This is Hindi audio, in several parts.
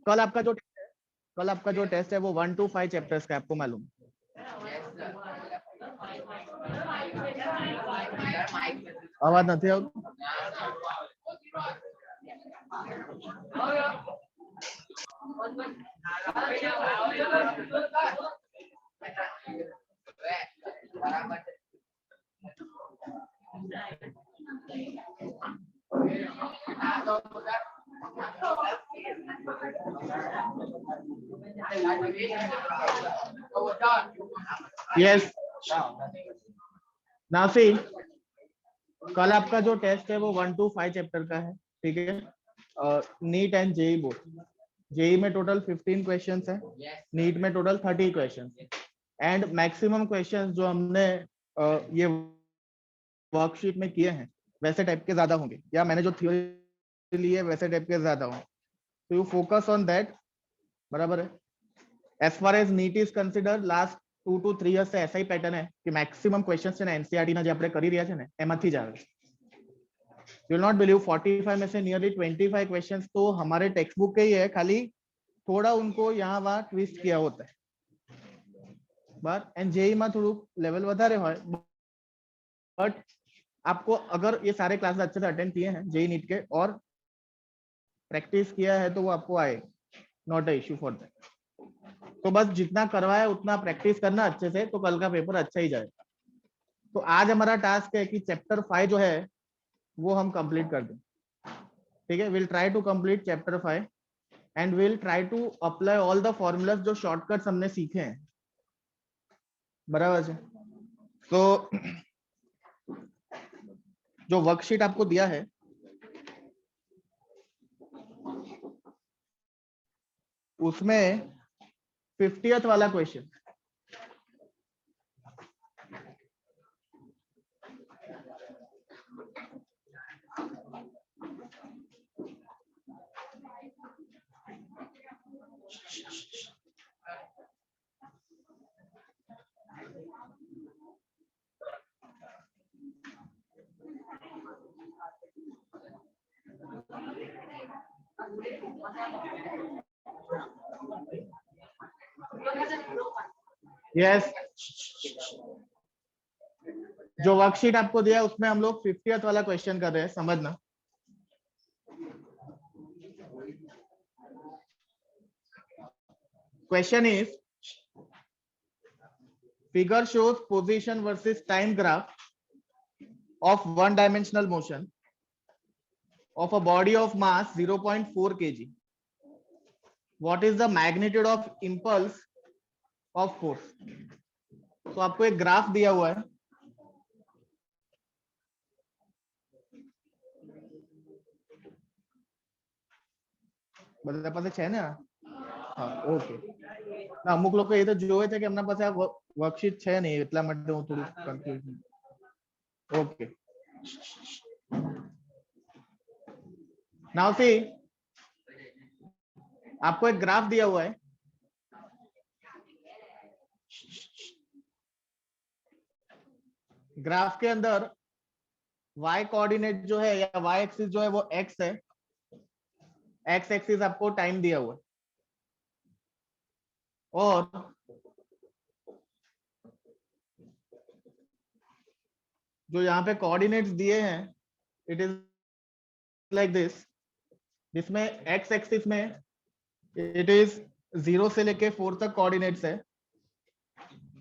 कल आपका जो टेस्ट है वो 1 to 5 चैप्टर्स का, आपको मालूम? आवाज नहीं आवती? यस नाफी, कल आपका जो टेस्ट है वो 1 to 5 चैप्टर का है, ठीक है? NEET and JEE both. JEE में टोटल 15 क्वेश्चंस है, नीट में टोटल 30 क्वेश्चंस है। एंड मैक्सिमम क्वेश्चंस जो हमने ये वर्कशीट में किए हैं वैसे टाइप के ज्यादा होंगे, या मैंने जो थ्योरी ली है वैसे टाइप के ज्यादा होंगे, तो यू फोकस ऑन दैट, बराबर है? As far as NEET is consider, last 2 to 3 years से ऐसा ही पैटर्न है कि मैक्सिमम क्वेश्चंस है ना एनसीईआरटी ना जे આપણે કરી રહ્યા છે ને એમાંથી જ આવે છે। यू विल नॉट बिलीव 45 में से नियरली 25 क्वेश्चंस तो हमारे टेक्स्ट बुक के ही है, खाली थोड़ा उनको यहाँ वहाँ ट्विस्ट किया होता है बार। एंड जेई में थोड़ा लेवल વધારે હોય, बट आपको अगर ये सारे क्लासेस अच्छे से अटेंड किए हैं जेई नीट के और प्रैक्टिस किया है तो वो आपको आए, not a issue for that. तो बस जितना करवाया उतना प्रैक्टिस करना अच्छे से, तो कल का पेपर अच्छा ही जाएगा। तो आज हमारा टास्क है कि चैप्टर 5 जो है वो हम कंप्लीट कर दें, ठीक है? Will try to complete chapter 5 and will try to apply all the formulas जो शॉर्टकट्स हमने सीखे हैं, बराबर है? तो जो वर्कशीट आपको दिया है उसमें 50th वाला क्वेश्चन, यस जो वर्कशीट आपको दिया है उसमें हम लोग 50th वाला क्वेश्चन कर रहे हैं, समझना। Question is figure shows position versus time graph of one dimensional motion of a body of mass 0.4 kg. What is the magnitude of impulse of force? तो आपको एक ग्राफ दिया हुआ है, બધા પાસે છે ને? હા ઓકે ના અમુક લોકો એ તો જોવે છે કે એમના પાસે આ વર્કશીટ છે નહીં એટલા માટે હું થોડું કન્ફ્યુઝ છું। ઓકે नाउ सी, आपको एक ग्राफ दिया हुआ है, ग्राफ के अंदर y कोऑर्डिनेट जो है या y एक्सिस जो है वो x है, x एक्सिस आपको टाइम दिया हुआ है, और जो यहाँ पे कोऑर्डिनेट्स दिए हैं इट इज लाइक दिस, जिसमें x एक्सिस में इट इज 0 से लेके 4 तक कोऑर्डिनेट्स है,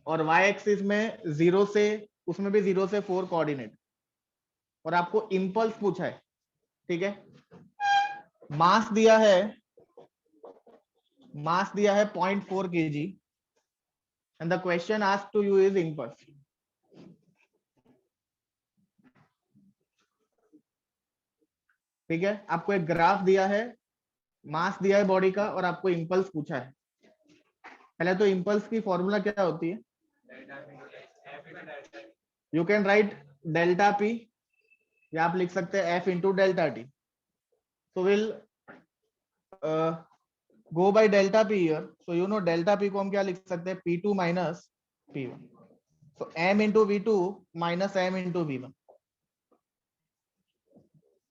और y एक्सिस में 0 से, उसमें भी 0 से 4 कोऑर्डिनेट, और आपको इंपल्स पूछा है, ठीक है? मास दिया है 0.4 kg and the question asked to you is impulse. ठीक है, आपको एक ग्राफ दिया है, मास दिया है बॉडी का, और आपको इंपल्स पूछा है। पहले तो इंपल्स की फॉर्मूला क्या होती है? You can right delta P, या आप लिख सकते हैं F into delta T. So we'll go by delta p here. So you know delta p को हम क्या लिख सकते हैं? P2 minus P1. So m into V2 minus m into V1.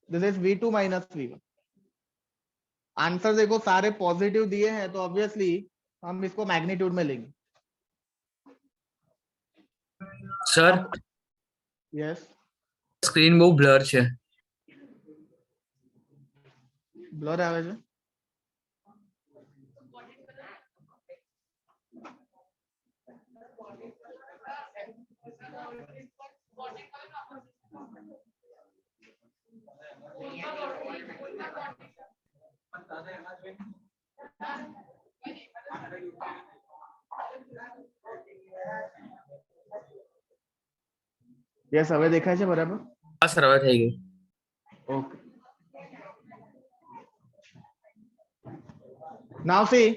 This is V2 minus V1. Answer देखो सारे पॉजिटिव दिए हैं तो ऑब्वियसली हम इसको मैग्नीट्यूड में लेंगे। સર यस સ્ક્રીન બહુ બ્લર છે. ब्लर આવે છે. યસ હવે દેખાય છે બરાબર. હા સર હવે થઈ ગયું. Okay. Now see,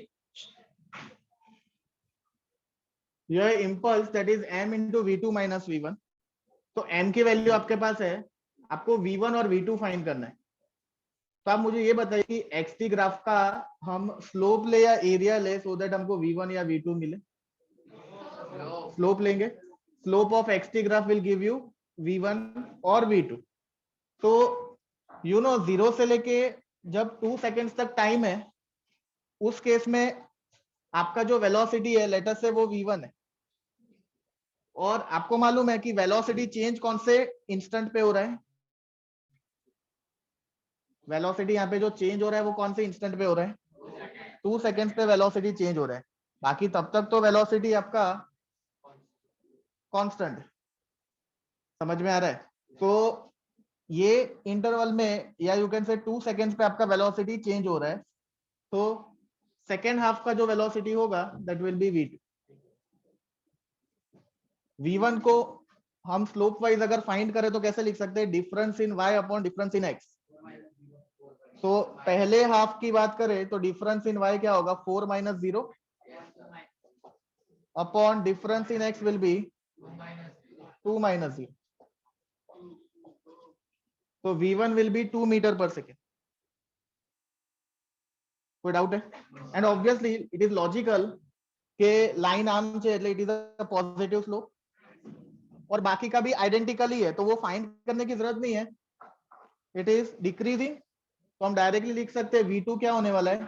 your impulse that is m into v2 minus v1. तो m की वैल्यू आपके पास है, आपको v1 और v2 फाइंड करना है. तो आप मुझे ये बताइए कि xt ग्राफ का हम स्लोप ले या एरिया ले सो दैट हमको v1 या v2 मिले. स्लोप लेंगे. Slope of xt graph will give you v1 और v2. तो यू नो 0 से लेके जब 2 सेकेंड्स तक टाइम है, उस केस में आपका जो वेलोसिटी है लेटर से वो v1 है. और आपको मालूम है कि वेलोसिटी चेंज कौन से इंस्टेंट पे हो रहा है. वेलोसिटी यहाँ पे जो चेंज हो रहा है वो कौन से इंस्टेंट पे हो रहा है. 2 सेकेंड्स पे वेलोसिटी चेंज हो रहा है. बाकी तब तक तो वेलोसिटी आपका कांस्टेंट. समझ में आ रहा है. तो ये इंटरवल में या यू कैन से 2 सेकेंड्स पे आपका वेलोसिटी चेंज हो रहा है. तो सेकेंड हाफ का जो वेलोसिटी होगा that will be v2. v1 को हम स्लोप वाइज अगर फाइंड करें तो कैसे लिख सकते हैं, difference in y upon difference in x. तो पहले हाफ की बात करें तो डिफरेंस इन y क्या होगा, 4 minus 0 upon difference in x will be 2 minus 0. तो v1 will be 2 metre per second. कोई डाउट है? And obviously it is logical के लाइन आर्म છે એટલે it is a positive slope. और बाकी का भी आइडेंटिकल ही है तो वो फाइंड करने की जरूरत नहीं है. It is decreasing. तो हम डायरेक्टली लिख सकते हैं v2 क्या होने वाला है,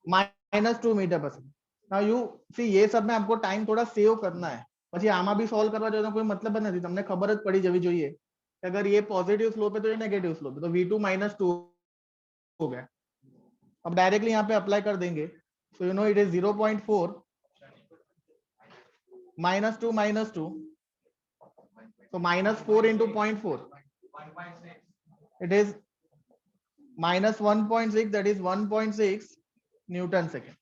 -2 metre per second. Now you see ये सब में आपको टाइम थोड़ा सेव करना है. પછી આમાં भी સોલ્વ કરવા જવાનો કોઈ મતલબ જ નથી. તમને ખબર જ પડી જવી જોઈએ કે अगर ये पॉजिटिव स्लोप है तो ये नेगेटिव स्लोप है. तो v2 -2 हो गया. अब डायरेक्टली यहाँ पे अप्लाई कर देंगे. सो you no it is 0.4 -2 -2. So -4 into 0.4, it is -1.6, that is 1.6 Newton second.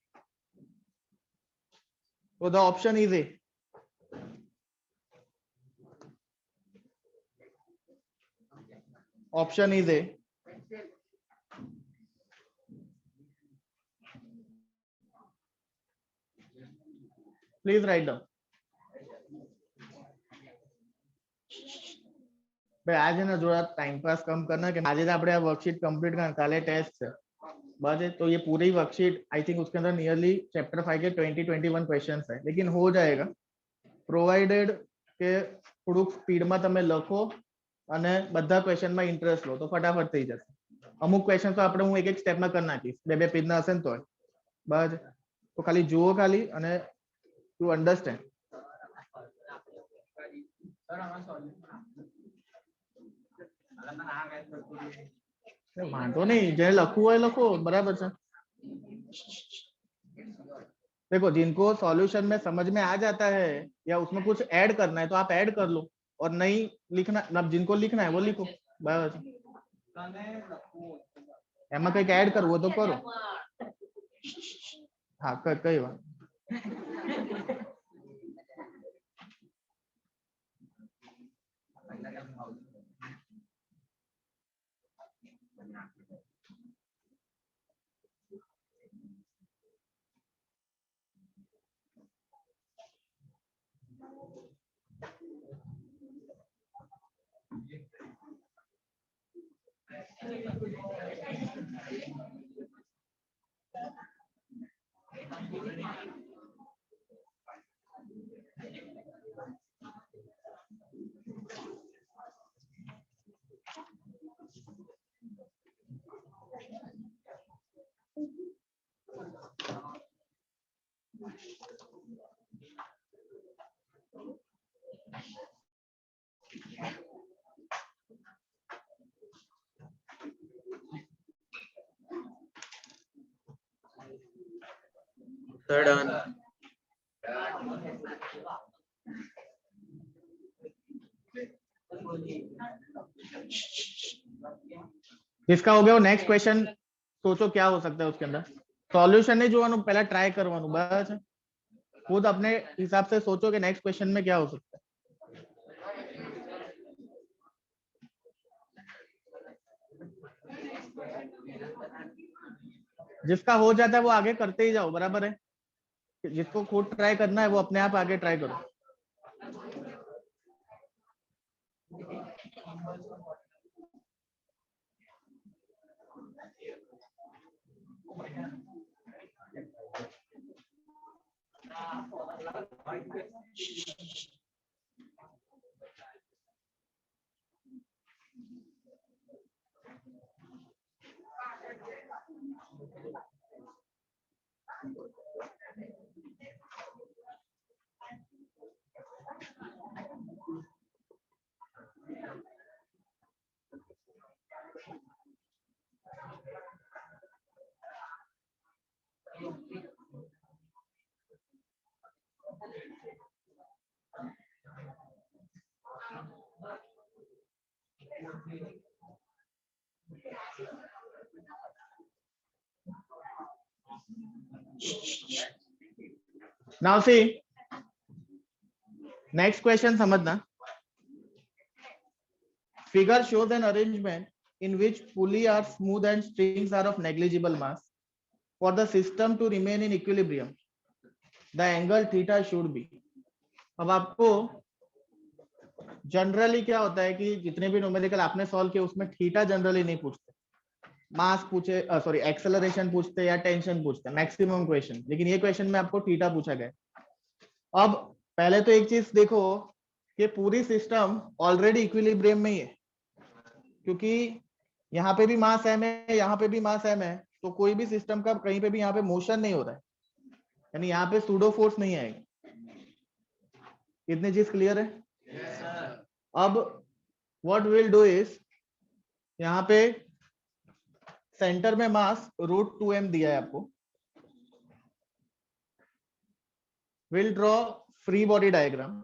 So the option is A. Option is A. Please write down. ભાઈ આજે ને જોડા ટાઈમ પાસ કમ करना कि आज આપણે આ વર્કशीट कंप्लीट करना, કાલે ટેસ્ટ છે. बस तो ये पूरी वर्कशीट आई थिंक उसके अंदर नियरली चैप्टर 5 के 20-21 क्वेश्चंस है, लेकिन हो जाएगा प्रोवाइडेड के થોડુંક સ્પીડમાં તમે લખો અને બધા ક્વેશ્ચનમાં ઇન્ટરેસ્ટ લો તો ફટાફટ થઈ જશે. અમુક ક્વેશ્ચન તો આપણે હું એક એક સ્ટેપમાં કરી નાખીશ, બે પેજના હશે ને તો બસ. તો ખાલી જુઓ ખાલી અને ટુ અન્ડરસ્ટેન્ડ. वांधो नहीं, जैसे लखू है लखो बराबर से. देखो जिनको सॉल्यूशन में समझ में आ जाता है या उसमें कुछ ऐड करना है तो आप ऐड कर लो, और नहीं लिखना, अब जिनको लिखना है वो लिखो बस. एमा कई ऐड करवो तो करो. हाँ कई बात. Sir done. जिसका हो गया वो नेक्स्ट क्वेश्चन सोचो क्या हो सकता है उसके अंदर। सॉल्यूशन नहीं जो पहला ट्राई करवानू बस खुद अपने हिसाब से सोचो कि नेक्स्ट क्वेश्चन में क्या हो सकता है। जिसका हो जाता है वो आगे करते ही जाओ, बराबर है। जिसको खुद ट्राई करना है वो अपने आप आगे ट्राई करो। नाउ सी नेक्स्ट क्वेश्चन समझना। Figure shows an arrangement in which pulley are smooth and strings are of negligible mass. For the system to remain in equilibrium, the angle theta should be. अब आपको जनरली क्या होता है कि जितने भी न्यूमेरिकल आपने सॉल्व किए उसमें थीटा जनरली नहीं पूछते, मास पूछे सॉरी एक्सेलरेशन पूछते या टेंशन पूछते मैक्सिमम क्वेश्चन, लेकिन ये क्वेश्चन में आपको थीटा पूछा गया। अब पहले तो एक चीज देखो कि पूरी सिस्टम ऑलरेडी इक्विलिब्रियम में ही है, क्योंकि यहाँ पे भी मास एम है, यहाँ पे भी मास एम है, तो कोई भी सिस्टम का कहीं पे भी यहाँ पे मोशन नहीं हो रहा है, यानी यहाँ पे सूडो फोर्स नहीं आएगा। इतनी चीज क्लियर है? अब व्हाट विल डू इज, यहाँ पे सेंटर में मास √2m दिया है आपको। Will draw free body diagram.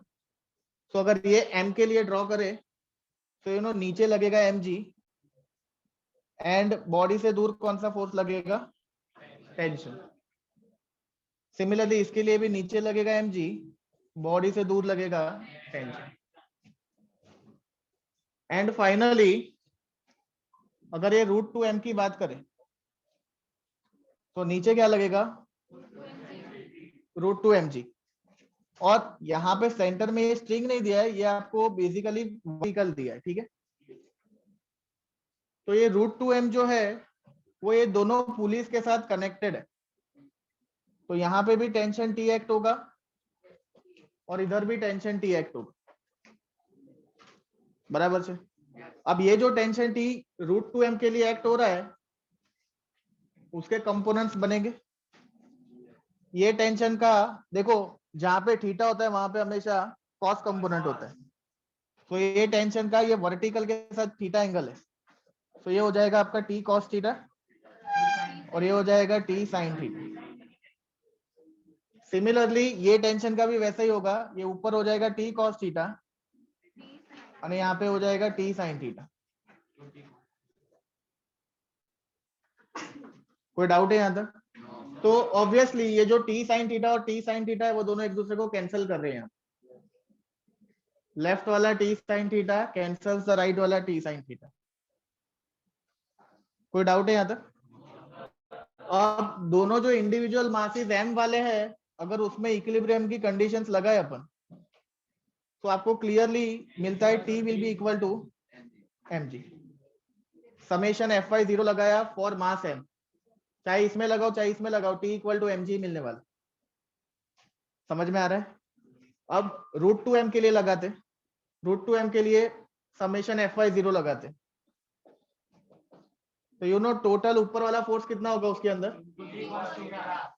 तो अगर ये m के लिए ड्रॉ करे तो नीचे लगेगा mg एंड बॉडी से दूर कौन सा फोर्स लगेगा? टेंशन। सिमिलरली इसके लिए भी नीचे लगेगा mg, बॉडी से दूर लगेगा टेंशन। एंड फाइनली अगर ये √2m की बात करें तो नीचे क्या लगेगा? √2mg। और यहाँ पे सेंटर में ये स्ट्रिंग नहीं दिया है, ये आपको बेसिकली वर्टिकल दिया है, ठीक है। तो ये √2m जो है वो ये दोनों पुलिस के साथ कनेक्टेड है, तो यहाँ पे भी टेंशन T एक्ट होगा और इधर भी टेंशन T एक्ट होगा, बराबर से। अब ये जो टेंशन T √2m के लिए एक्ट हो रहा है उसके कंपोनेंट्स बनेंगे। ये टेंशन का देखो जहां पे थीटा होता है वहां पे हमेशा कॉस कंपोनेंट होता है, तो ये टेंशन का ये वर्टिकल के साथ थीटा एंगल है, तो ये हो जाएगा आपका T cos थीटा और ये हो जाएगा T sin थीटा। सिमिलरली ये टेंशन का भी वैसा ही होगा, ये ऊपर हो जाएगा T cos थीटा और यहाँ पे हो जाएगा T sin थीटा। कोई डाउट है यहाँ तक? तो ऑब्वियसली ये जो T sin थीटा और T sin थीटा है वो दोनों एक दूसरे को कैंसिल कर रहे हैं। लेफ्ट वाला T sin theta cancels the right वाला T sin थीटा। कोई डाउट है यहाँ तक? अब दोनों जो इंडिविजुअल मासेस m वाले हैं, अगर उसमें इक्विलिब्रियम की कंडीशंस लगाए अपन तो आपको क्लियरली मिलता है T will be equal to mg। Summation Fy0 लगाया फॉर मास m, चाहे इसमें लगाओ चाहे इसमें लगाओ, T इक्वल टू mg मिलने वाला। समझ में आ रहा है? अब √2m के लिए लगाते, √2m के लिए समेशन Fy0 लगाते, तो टोटल ऊपर वाला फोर्स कितना होगा उसके अंदर?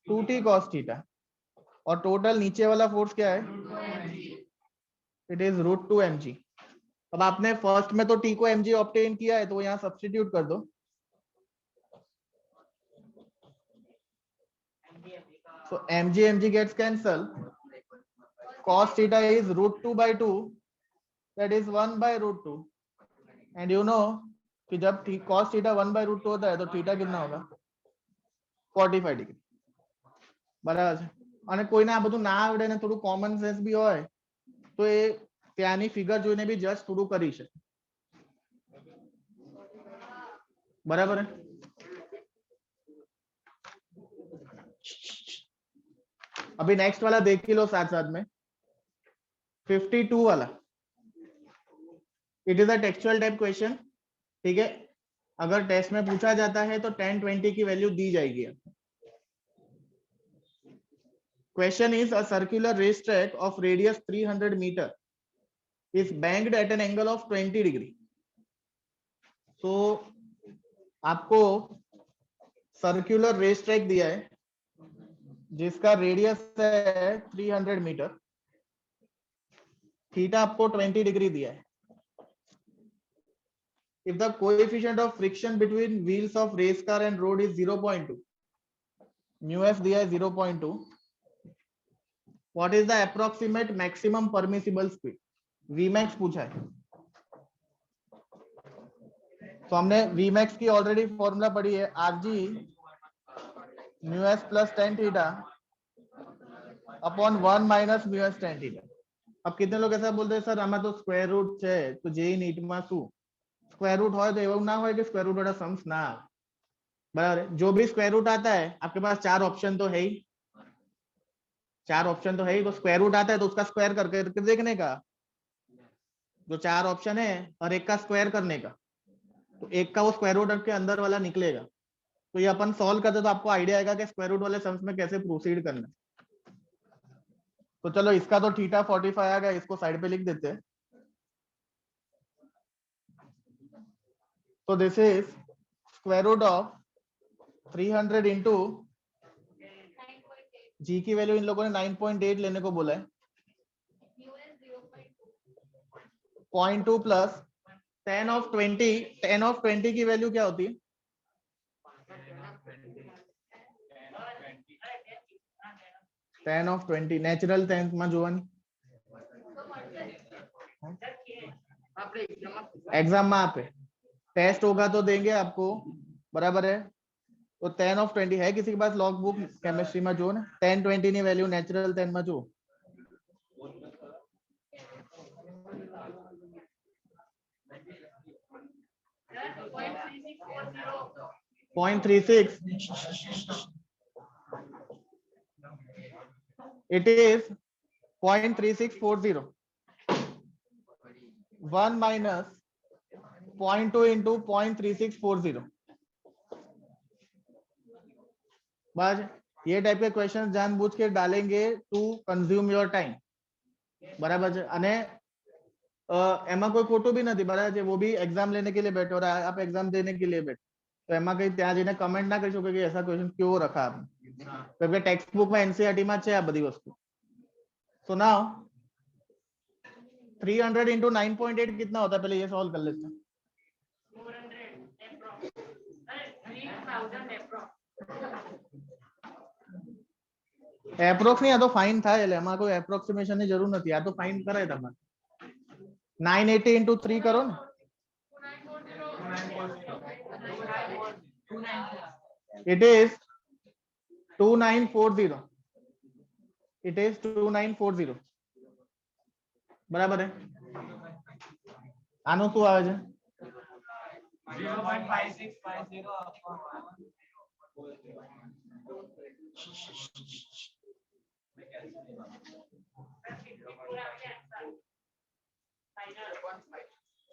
2t cos थीटा, और टोटल नीचे वाला फोर्स क्या है? It is √2mg। अब आपने फर्स्ट में तो t को mg ऑब्टेन किया है तो यहाँ सब्स्टिट्यूट कर दो। So mg gets cancelled. Cos theta is √2/2. That is 1/√2. And you know कि जब cos theta 1/√2 होता है तो थीटा कितना होगा 45 डिग्री बराबर છે અને કોઈને આ બધું ના આવડે ને થોડું કોમન સેન્સ બી હોય તો એ ત્યાંની ફિગર જોઈને બી જસ્ટ થોડું કરી શકે બરાબર अभी नेक्स्ट वाला देख ही लो साथ साथ में 52 वाला it is a textual type question ठीक है अगर टेस्ट में पूछा जाता है तो 10 20 की वैल्यू दी जाएगी question is a circular race track of radius 300 metre is banked at an angle of 20 degree तो आपको सर्कुलर रेस ट्रैक दिया है जिसका रेडियस है 300 मीटर थीटा आपको 20 डिग्री दिया है if the coefficient of friction between wheels of race car and road is 0.2 mu f दिया है 0.2 what is the approximate maximum permissible speed vmax पूछा है तो हमने vmax की ऑलरेडी फॉर्मूला पढ़ी है rg mu s plus tan theta upon 1 minus mu s tan theta अब कितने लोग ऐसा बोलते हैं सर हमें तो स्क्वायर रूट है तो जेई नीट में शू स्क्वायर रूट हो तो એવું ના હોય કે સ્ક્વેર રૂટ વાળા सम्स ना बराबर है जो भी स्क्वायर रूट आता है आपके पास चार ऑप्शन तो है ही तो स्क्वायर रूट आता है तो उसका स्क्वायर करके देखने का जो चार ऑप्शन है और एक का स्क्वायर करने का तो एक का वो स्क्वायर रूट के अंदर वाला निकलेगा तो ये अपन सॉल्व करते तो आपको आइडिया आएगा कि स्क्वायर रूट वाले सम्स में कैसे प्रोसीड करना तो चलो इसका तो थीटा 45 आ गया इसको साइड पे लिख देते हैं तो this is square root of 300 into G की वैल्यू इन लोगों ने 9.8 लेने को बोला है 0.2 प्लस 10 ऑफ 20 की वैल्यू क्या होती है 10 ऑफ 20 नेचुरल 10 में જોવાની एग्जाम में आपे टेस्ट होगा तो देंगे आपको बराबर है तो 10 ऑफ 20 है किसी के पास लॉग बुक केमिस्ट्री में जो ना 10 20 ની वैल्यू नेचुरल 10 में जो .36 it is 0.3640 1 minus 0.2 into 0.3640 बस ये टाइप के क्वेश्चन जानबूझ के डालेंगे टू कंज्यूम योर टाइम बराबर है અને એમાં કોઈ ખોટું भी નથી બરાબર છે वो भी एग्जाम लेने के लिए बैठे और आप एग्जाम देने के लिए बैठे तो એમાં કઈ ત્યાં જઈને કમેન્ટ ના કરી શકો કે ऐसा क्वेश्चन क्यों रखा आपने क्योंकि टेक्स्ट बुक में एनसीईआरटी में છે આ બધી वस्तु सो नाउ 300 into 9.8 कितना होता है पहले ये सॉल्व कर लेते हैं एप्रोक्स नहीं आ तो फाइन था એટલે એમાં કોઈ એપ્રોક્સિમેશન ની જરૂર નથી આ તો फाइन કરાય તમારે 980 into 3 करो ना it is 2940 it is 2940 बराबर है આનો શું આવે છે 0.5650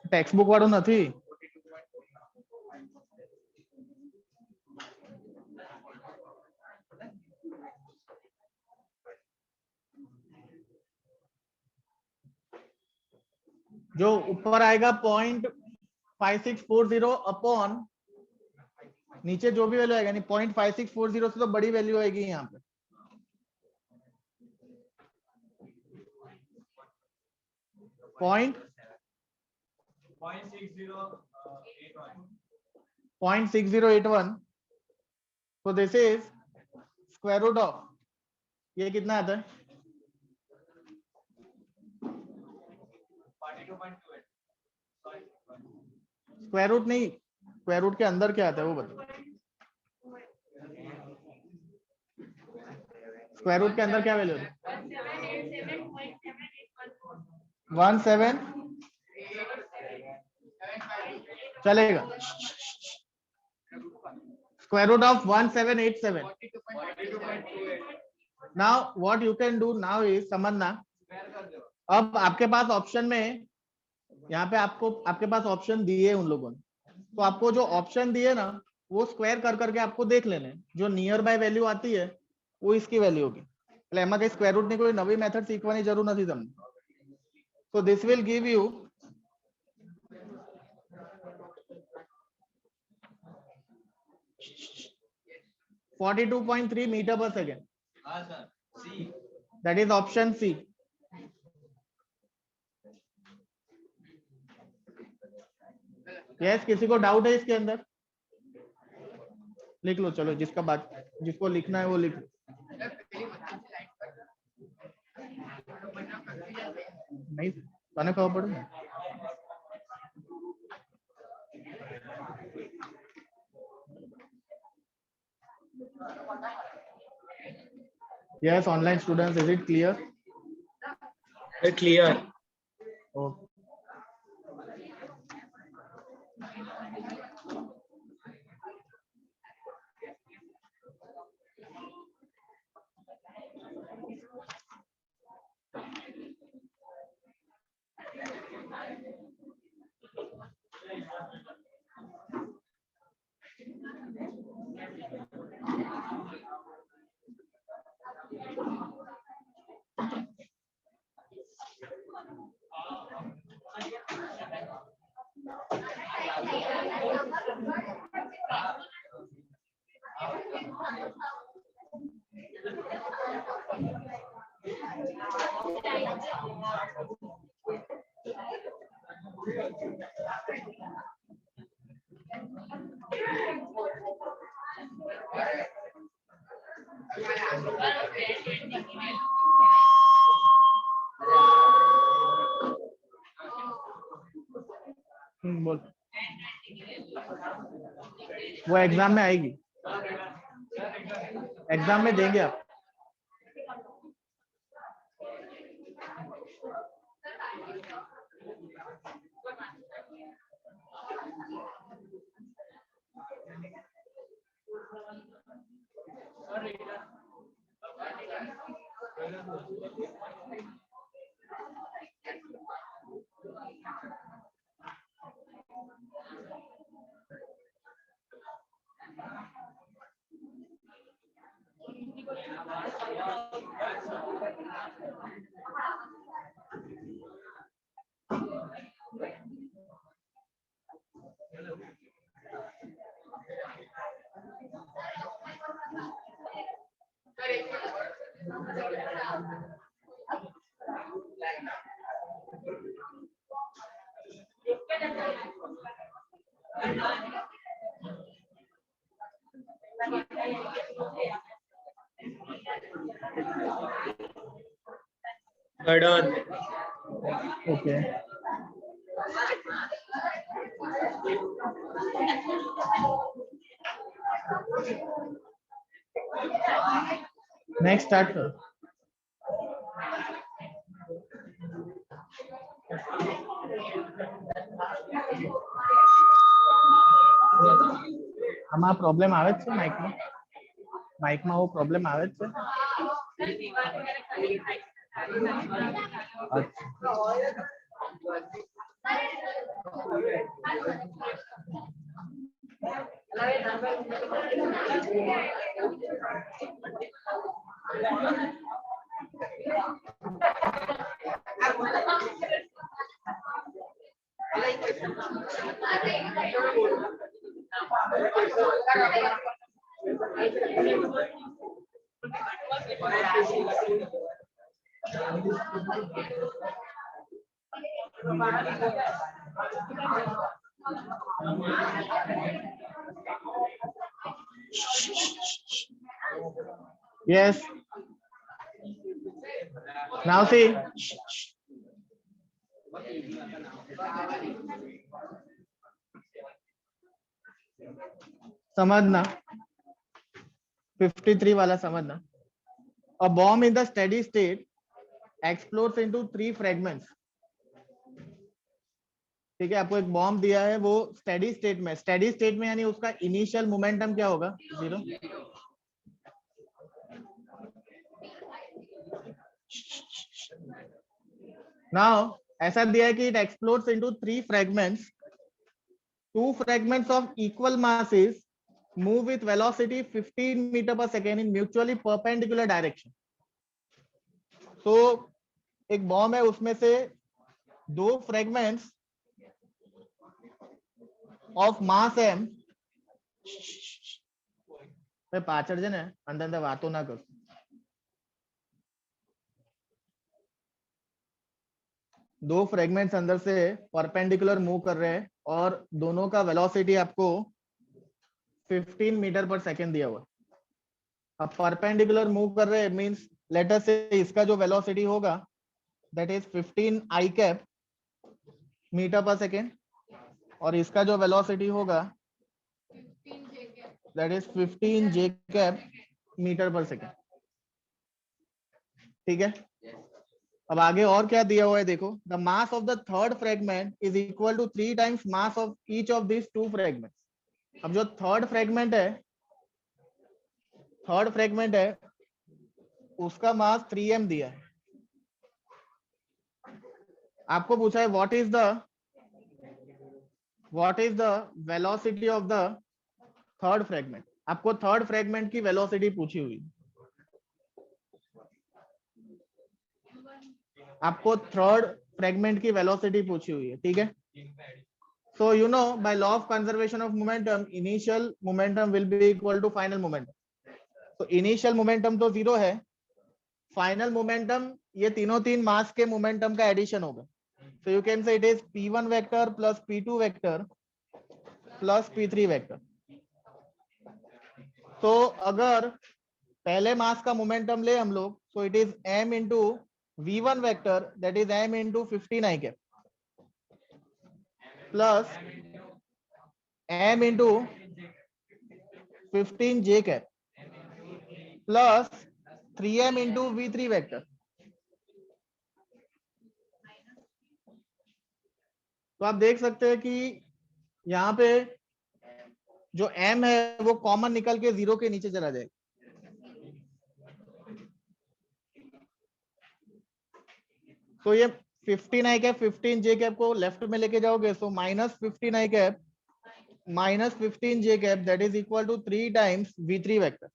ટેક્સ્ટ બુક વાળું નથી जो ऊपर आएगा 0.5640 अपॉन नीचे जो भी वैल्यू आएगा नहीं 0.5640 से तो बड़ी वैल्यू आएगी यहाँ पे .6081 so this is square root of ये कितना आता है? 42.2 स्क्वायर रूट नहीं, स्क्वायर रूट के अंदर क्या आता है वो बताओ। स्क्वायर रूट के अंदर क्या वैल्यू है? 17 चलेगा। Square root of 1787। Now what you can do now is, समझना, अब आपके पास ऑप्शन में, यहाँ पे आपके पास ऑप्शन दिए उन लोगों ने, तो आपको जो ऑप्शन दिए ना वो स्क्वायर कर करके आपको देख लेने, जो नियर बाय वैल्यू आती है वो इसकी वैल्यू होगी। એટલે એમાં કઈ સ્ક્વેર રૂટ ની કોઈ નવી મેથડ શીખવાની જરૂર નથી તમને. So this will give you 42.3 meter per second. हाँ sir, C. That is option C. Yes, किसी को डाउट है इसके अंदर? लिख लो, चलो जिसको लिखना है वो लिख लो. नहीं तने खबर पड़े ना. Yes, online students, is it clear? Clear. Okay. बोल, वो एग्जाम में आएगी, एग्जाम में देंगे आप. Done. Okay. Next start करो. આમાં પ્રોબ્લેમ આવે છે માઇકમાં वो પ્રોબ્લેમ આવે છે. Yes. Now see, समझना 53 वाला समझना. A bomb in the steady state explodes into 3 fragments. ठीक है, आपको एक बॉम्ब दिया है, वो स्टेडी स्टेट में यानी उसका इनिशियल मोमेंटम क्या होगा? 0. नाउ ऐसा दिया है कि it explodes into 3 fragments. 2 fragments of equal masses move with velocity 15 meter per second in mutually perpendicular direction. तो एक बॉम्ब है, उसमें से 2 fragments of mass m पाचड़ जे ने अंदर अंदर वातो ना कर. दो फ्रेगमेंट्स अंदर से परपेंडिकुलर मूव कर रहे हैं और दोनों का वेलोसिटी आपको 15 मीटर पर सेकेंड दिया हुआ. अब परपेंडिकुलर मूव कर रहे हैं मींस लेट अस से इसका जो वेलोसिटी होगा that is 15 I cap metre per second और इसका जो वेलोसिटी होगा that is 15 J cap metre per second. ठीक है, अब आगे और क्या दिया हुआ है देखो. The mass of the third fragment is equal to 3 times mass of each of this 2 fragments. अब जो थर्ड फ्रेगमेंट है उसका मास 3m दिया है. आपको पूछा है what is the velocity of the third fragment. आपको थर्ड फ्रेगमेंट की वेलोसिटी पूछी हुई. आपको थर्ड फ्रेगमेंट की वेलोसिटी पूछी हुई है. ठीक है, so you know by law of conservation of momentum initial momentum will be equal to final momentum. तो इनिशियल मोमेंटम तो 0 है, फाइनल मोमेंटम ये तीन मास के मोमेंटम का एडिशन होगा. So you can say it is p1 vector plus p2 vector plus p3 vector. तो अगर पहले मास का मोमेंटम ले हम लोग, so it is m into v1 vector that is m into 15 i cap plus m into 15 j cap plus 3m into v3 vector. तो आप देख सकते हैं कि यहाँ पे जो m है वो कॉमन निकल के 0 के नीचे चला जाएगा. तो ये 15 आई कैप 15 जे कैप को लेफ्ट में लेके जाओगे so minus 15 I cap minus 15 J cap that is equal to 3 times v3 vector.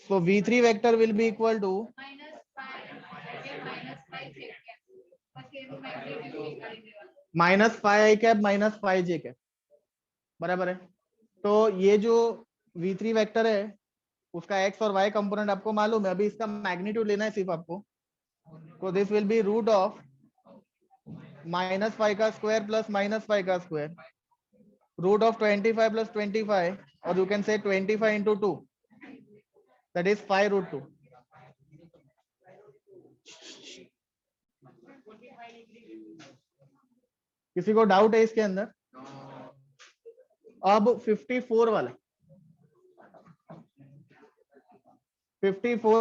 So v3 vector will be equal to -5 i cap -5 j cap. बराबर है. तो ये जो v3 वेक्टर है उसका x और y कंपोनेंट आपको मालूम है. अभी इसका मैग्नीट्यूड लेना है सिर्फ आपको. तो this will be root of -5 का स्क्वायर प्लस -5 का स्क्वायर रूट ऑफ 25 प्लस 25 और you can say 25 into 2 that is 5√2. किसी को डाउट है इसके अंदर? अब 54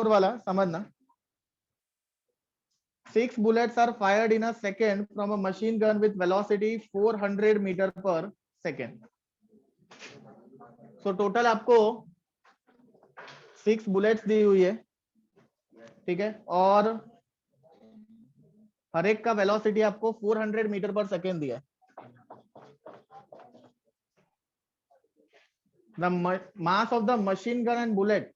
वाला समझना. 6 bullets are fired in a second from a machine gun with velocity 400 meter per second. So total आपको 6 bullets दी हुई है. ठीक है, और हर एक का वेलोसिटी आपको 400 मीटर पर सेकेंड दिया है. The mass of the machine gun and bullet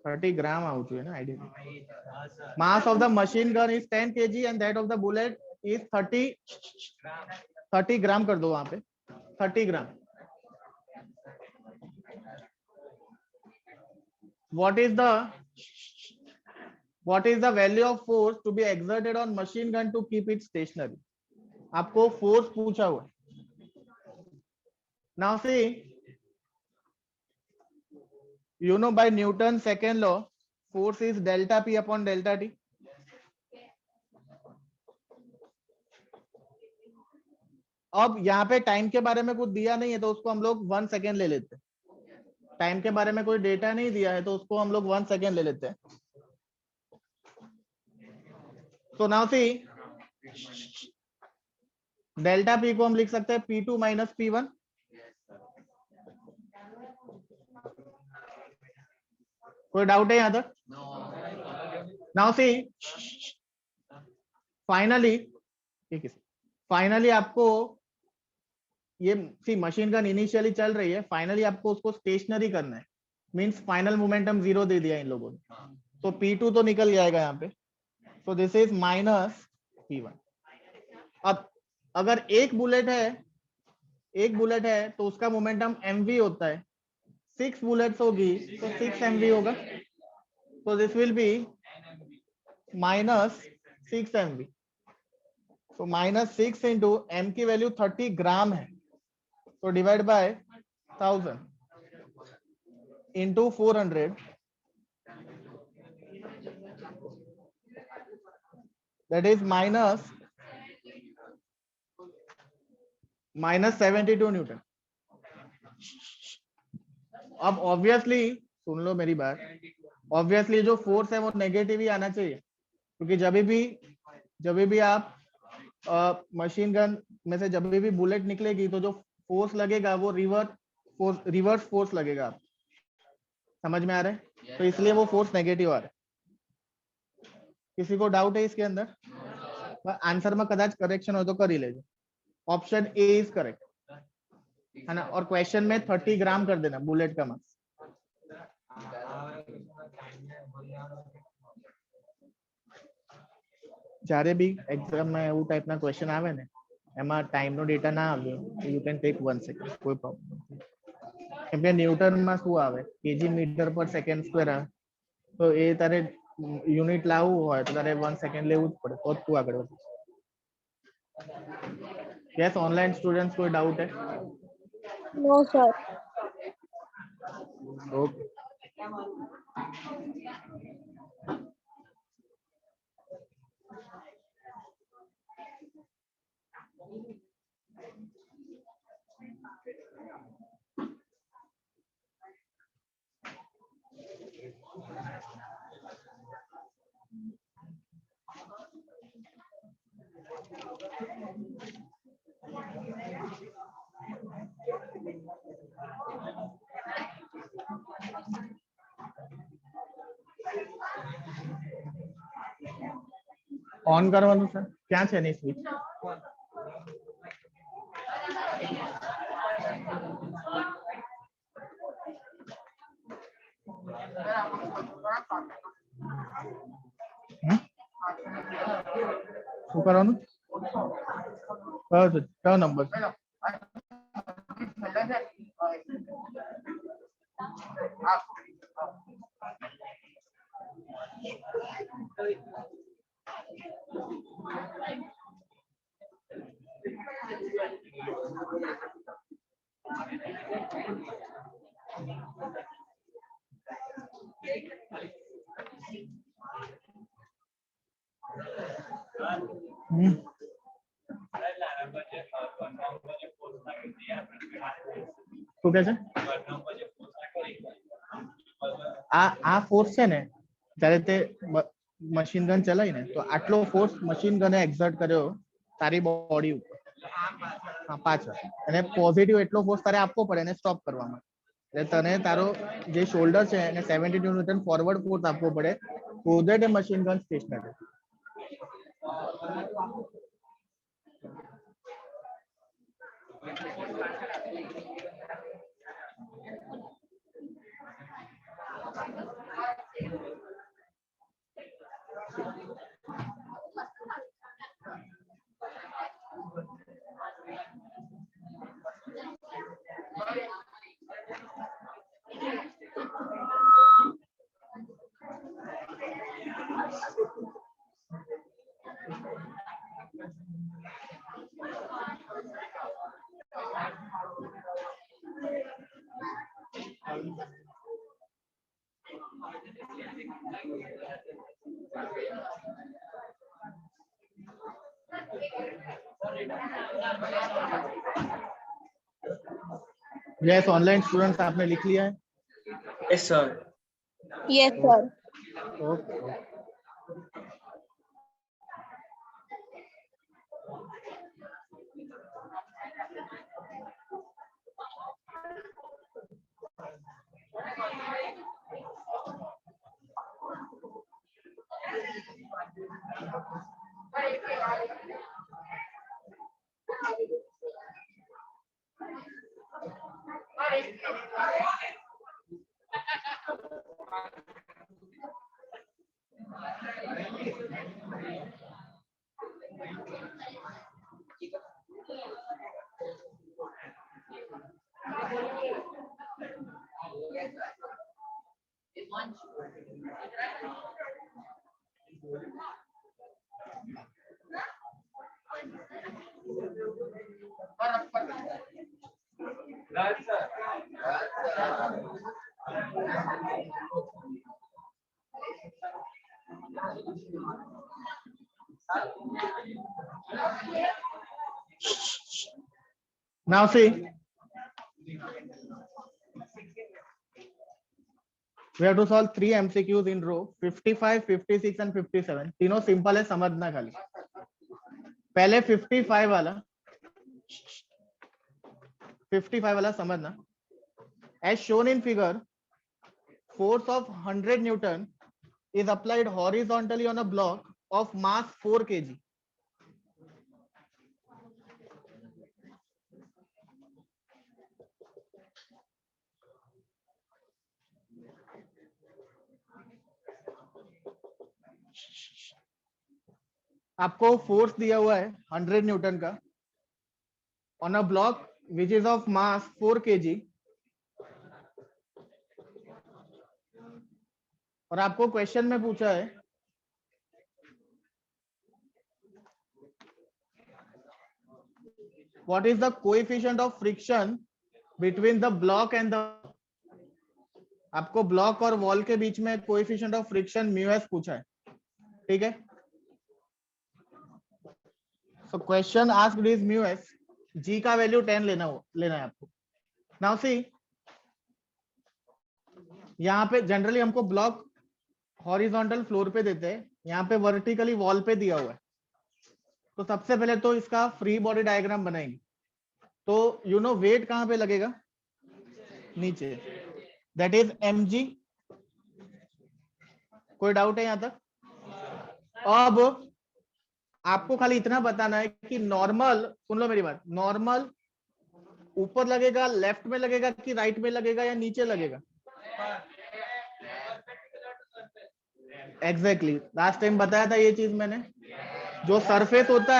$30 out है ना idea. Mass of the machine gun is 10 kg and that of the bullet is 30 ग्राम कर दो वहां पे 30 ग्राम. What is the What is the value of force to be exerted on machine gun to keep it stationary? आपको फोर्स पूछा हुआ. Now see, you know by Newton's second law, force is delta P upon delta T. अब यहाँ पे टाइम के बारे में कुछ दिया नहीं है तो उसको हम लोग 1 सेकेंड ले लेते हैं. टाइम के बारे में कोई डेटा नहीं दिया है तो उसको हम लोग 1 सेकेंड ले लेते हैं. तो नाउ सी, डेल्टा पी को हम लिख सकते हैं P2 माइनस P1. कोई डाउट है यहाँ तक? नाउ सी, फाइनली आपको ये सी मशीन गन इनिशियली चल रही है, फाइनली आपको उसको स्टेशनरी करना है. मींस फाइनल मोमेंटम 0 दे दिया इन लोगों ने, तो P2 तो निकल जाएगा यहाँ पे. So this is minus P1. अब अगर एक बुलेट है तो उसका मोमेंटम mv होता है. 6 बुलेट्स होगी तो 6 mv होगा. तो this will B minus 6 mv. तो माइनस 6 इंटू m की वैल्यू 30 ग्राम है, तो divide by 1000 into 400, that is minus 72 Newton. अब ऑब्वियसली सुन लो मेरी बात, ऑब्वियसली जो फोर्स है वो नेगेटिव ही आना चाहिए, क्योंकि जब भी आप मशीन गन में से जब भी बुलेट निकलेगी तो जो फोर्स लगेगा वो रिवर्स फोर्स लगेगा. आप समझ में आ रहा है? तो इसलिए वो फोर्स नेगेटिव आ रहा है. किसी को डाउट है इसके अंदर? आंसर में कदाच करेक्शन हो तो कर ही लेજો. ऑप्शन ए इज करेक्ट है ना. और क्वेश्चन में 30 ग्राम कर देना बुलेट का मास. જ્યારે બી એક્ઝામમાં એવું ટાઈપના ક્વેશ્ચન આવે ને એમાં ટાઈમનો ડેટા ના આવ્યો યુ કેન ટેક 1 સેકન્ડ, કોઈ પ્રોબ્લેમ નથી. કેમ કે ન્યૂટનમાં શું આવે, કેજી મીટર પર સેકન્ડ સ્ક્વેર આવે, તો એ તારે યુનિટ લાવવું હોય તો તારે 1 સેકન્ડ લેવું જ પડે તો જ તું આગળ વધીશ. યસ, ઓનલાઈન સ્ટુડન્ટ્સ કોઈ डाउट है? No sir. ओके. ઓન કરવાનું છે, ક્યાં છે એની સ્વિચ? શું કરવાનું? કયો નંબર? શું કે છે? આ ફોર્સ છે ને, જ્યારે તે મશીન ગન ચલાવી ને તો આટલો ફોર્સ મશીન ગને એક્ઝર્ટ કર્યો તારી બોડી ઉપર. હા, પાછળ. અને પોઝિટિવ એટલો ફોર્સ તારે આપવો પડે એને સ્ટોપ કરવામાં. એટલે તને તારો જે શોલ્ડર છે એને 72 ન્યૂટન ફોરવર્ડ ફોર્સ આપવો પડે so that a machine gun stationary. Yes online students आपने लिख लिया है? Yes, sir. Yes, sir. Okay now see we have to solve 3 MCQs in row 55 56 and 57 तीनों सिंपल है समझना खाली पहले 55 वाला समझना as shown in figure force of 100 Newton is applied horizontally on a block of mass 4 kg आपको फोर्स दिया हुआ है 100 न्यूटन का on a block which is of mass 4 kg और आपको क्वेश्चन में पूछा है what is the coefficient of friction between the block and the आपको ब्लॉक और वॉल के बीच में कोएफिशिएंट ऑफ फ्रिक्शन म्यूएस पूछा है ठीक है So question asked is mu s g का वैल्यू 10 लेना है आपको नाउ सी यहाँ पे जनरली हमको ब्लॉक हॉरिजॉन्टल फ्लोर पे देते हैं यहाँ पे वर्टिकली वॉल पे दिया हुआ है तो सबसे पहले तो इसका फ्री बॉडी डायग्राम बनाएंगे तो यू नो वेट कहाँ पे लगेगा नीचे दैट इज mg कोई डाउट है यहाँ तक अब आपको खाली इतना बताना है कि नॉर्मल सुन लो मेरी बात नॉर्मल ऊपर लगेगा लेफ्ट में लगेगा कि राइट में लगेगा या नीचे लगेगा एग्जैक्टली लास्ट टाइम बताया था ये चीज मैंने जो सरफेस होता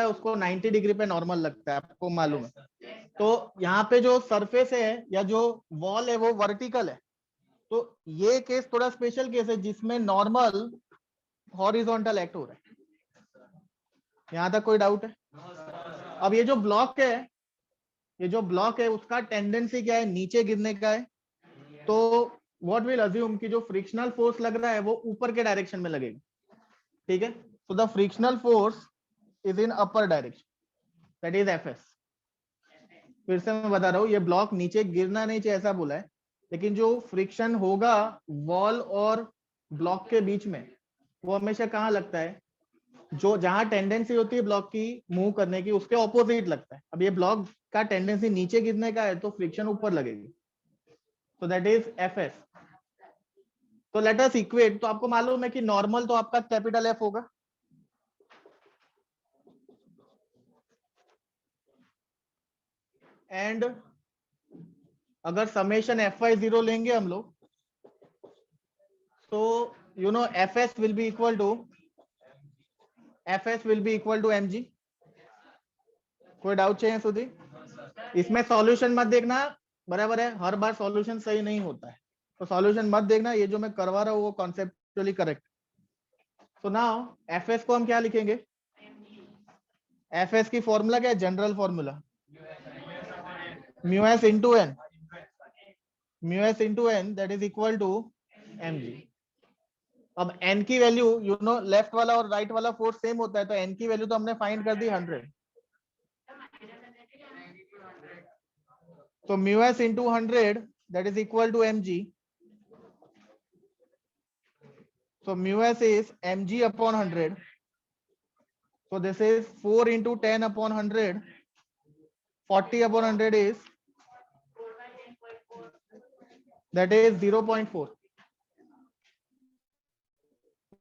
है उसको 90 डिग्री पे नॉर्मल लगता है आपको मालूम है तो यहाँ पे जो सरफेस है या जो वॉल है वो वर्टिकल है तो ये केस थोड़ा स्पेशल केस है जिसमें नॉर्मल हॉरिजॉन्टल एक्ट हो रहा है यहां तक कोई डाउट है अब ये जो ब्लॉक है उसका टेंडेंसी क्या है नीचे गिरने का है तो व्हाट विल अज्यूम कि जो फ्रिक्शनल फोर्स लग रहा है वो ऊपर के डायरेक्शन में लगेगा ठीक है तो the frictional force is in upper direction that is F S फिर से मैं बता रहा हूँ ये ब्लॉक नीचे गिरना नहीं चाहिए ऐसा बोला है लेकिन जो फ्रिक्शन होगा वॉल और ब्लॉक के बीच में वो हमेशा कहाँ लगता है जो जहां टेंडेंसी होती है ब्लॉक की मूव करने की उसके ऑपोजिट लगता है अब ये ब्लॉक का टेंडेंसी नीचे गिरने का है तो फ्रिक्शन ऊपर लगेगी तो दैट इज एफ एस तो लेट अस इक्वेट तो आपको मालूम है कि नॉर्मल तो आपका कैपिटल एफ होगा एंड अगर समेशन एफ वाई 0 लेंगे हम लोग तो you know fs will be equal to mg कोई डाउट चाहिए सुधी इसमें सॉल्यूशन मत देखना बराबर है हर बार सॉल्यूशन सही नहीं होता है तो सॉल्यूशन मत देखना ये जो मैं करवा रहा हूँ वो conceptually correct so now fs को हम क्या लिखेंगे fs की फॉर्मूला क्या है general formula mu s into n that is equal to mg अब n की वैल्यू यू नो लेफ्ट वाला और राइट वाला फोर्स सेम होता है, तो n की वैल्यू तो हमने फाइंड कर दी 100. तो mu S into 100 that is equal to mg. So mu s is mg upon 100. So this is 4 into 10 upon 100. 40 upon 100 is that is 0.4.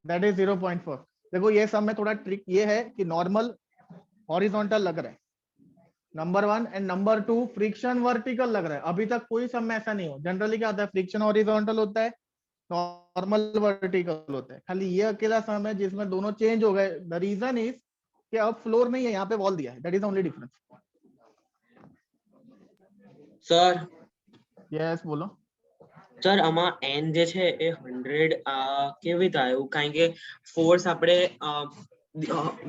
That is 0.4. देखो ये सब में थोड़ा ट्रिक ये है कि नॉर्मल हॉरिजॉन्टल लग रहा है number 1 and number 2 friction vertical लग रहा है. अभी तक कोई सब में ऐसा नहीं हो. जनरली क्या होता है, फ्रिक्शन हॉरिजॉन्टल होता है, नॉर्मल वर्टिकल होता है. खाली ये अकेला सम है जिसमें दोनों चेंज हो गए. द रीजन इज कि अब फ्लोर नहीं है, यहाँ पे वॉल दिया है. That is only difference. Sir yes बोलो. સર આમાં n જે છે એ 100 કેવી રીતે આવ્યું? કારણ કે ફોર્સ આપણે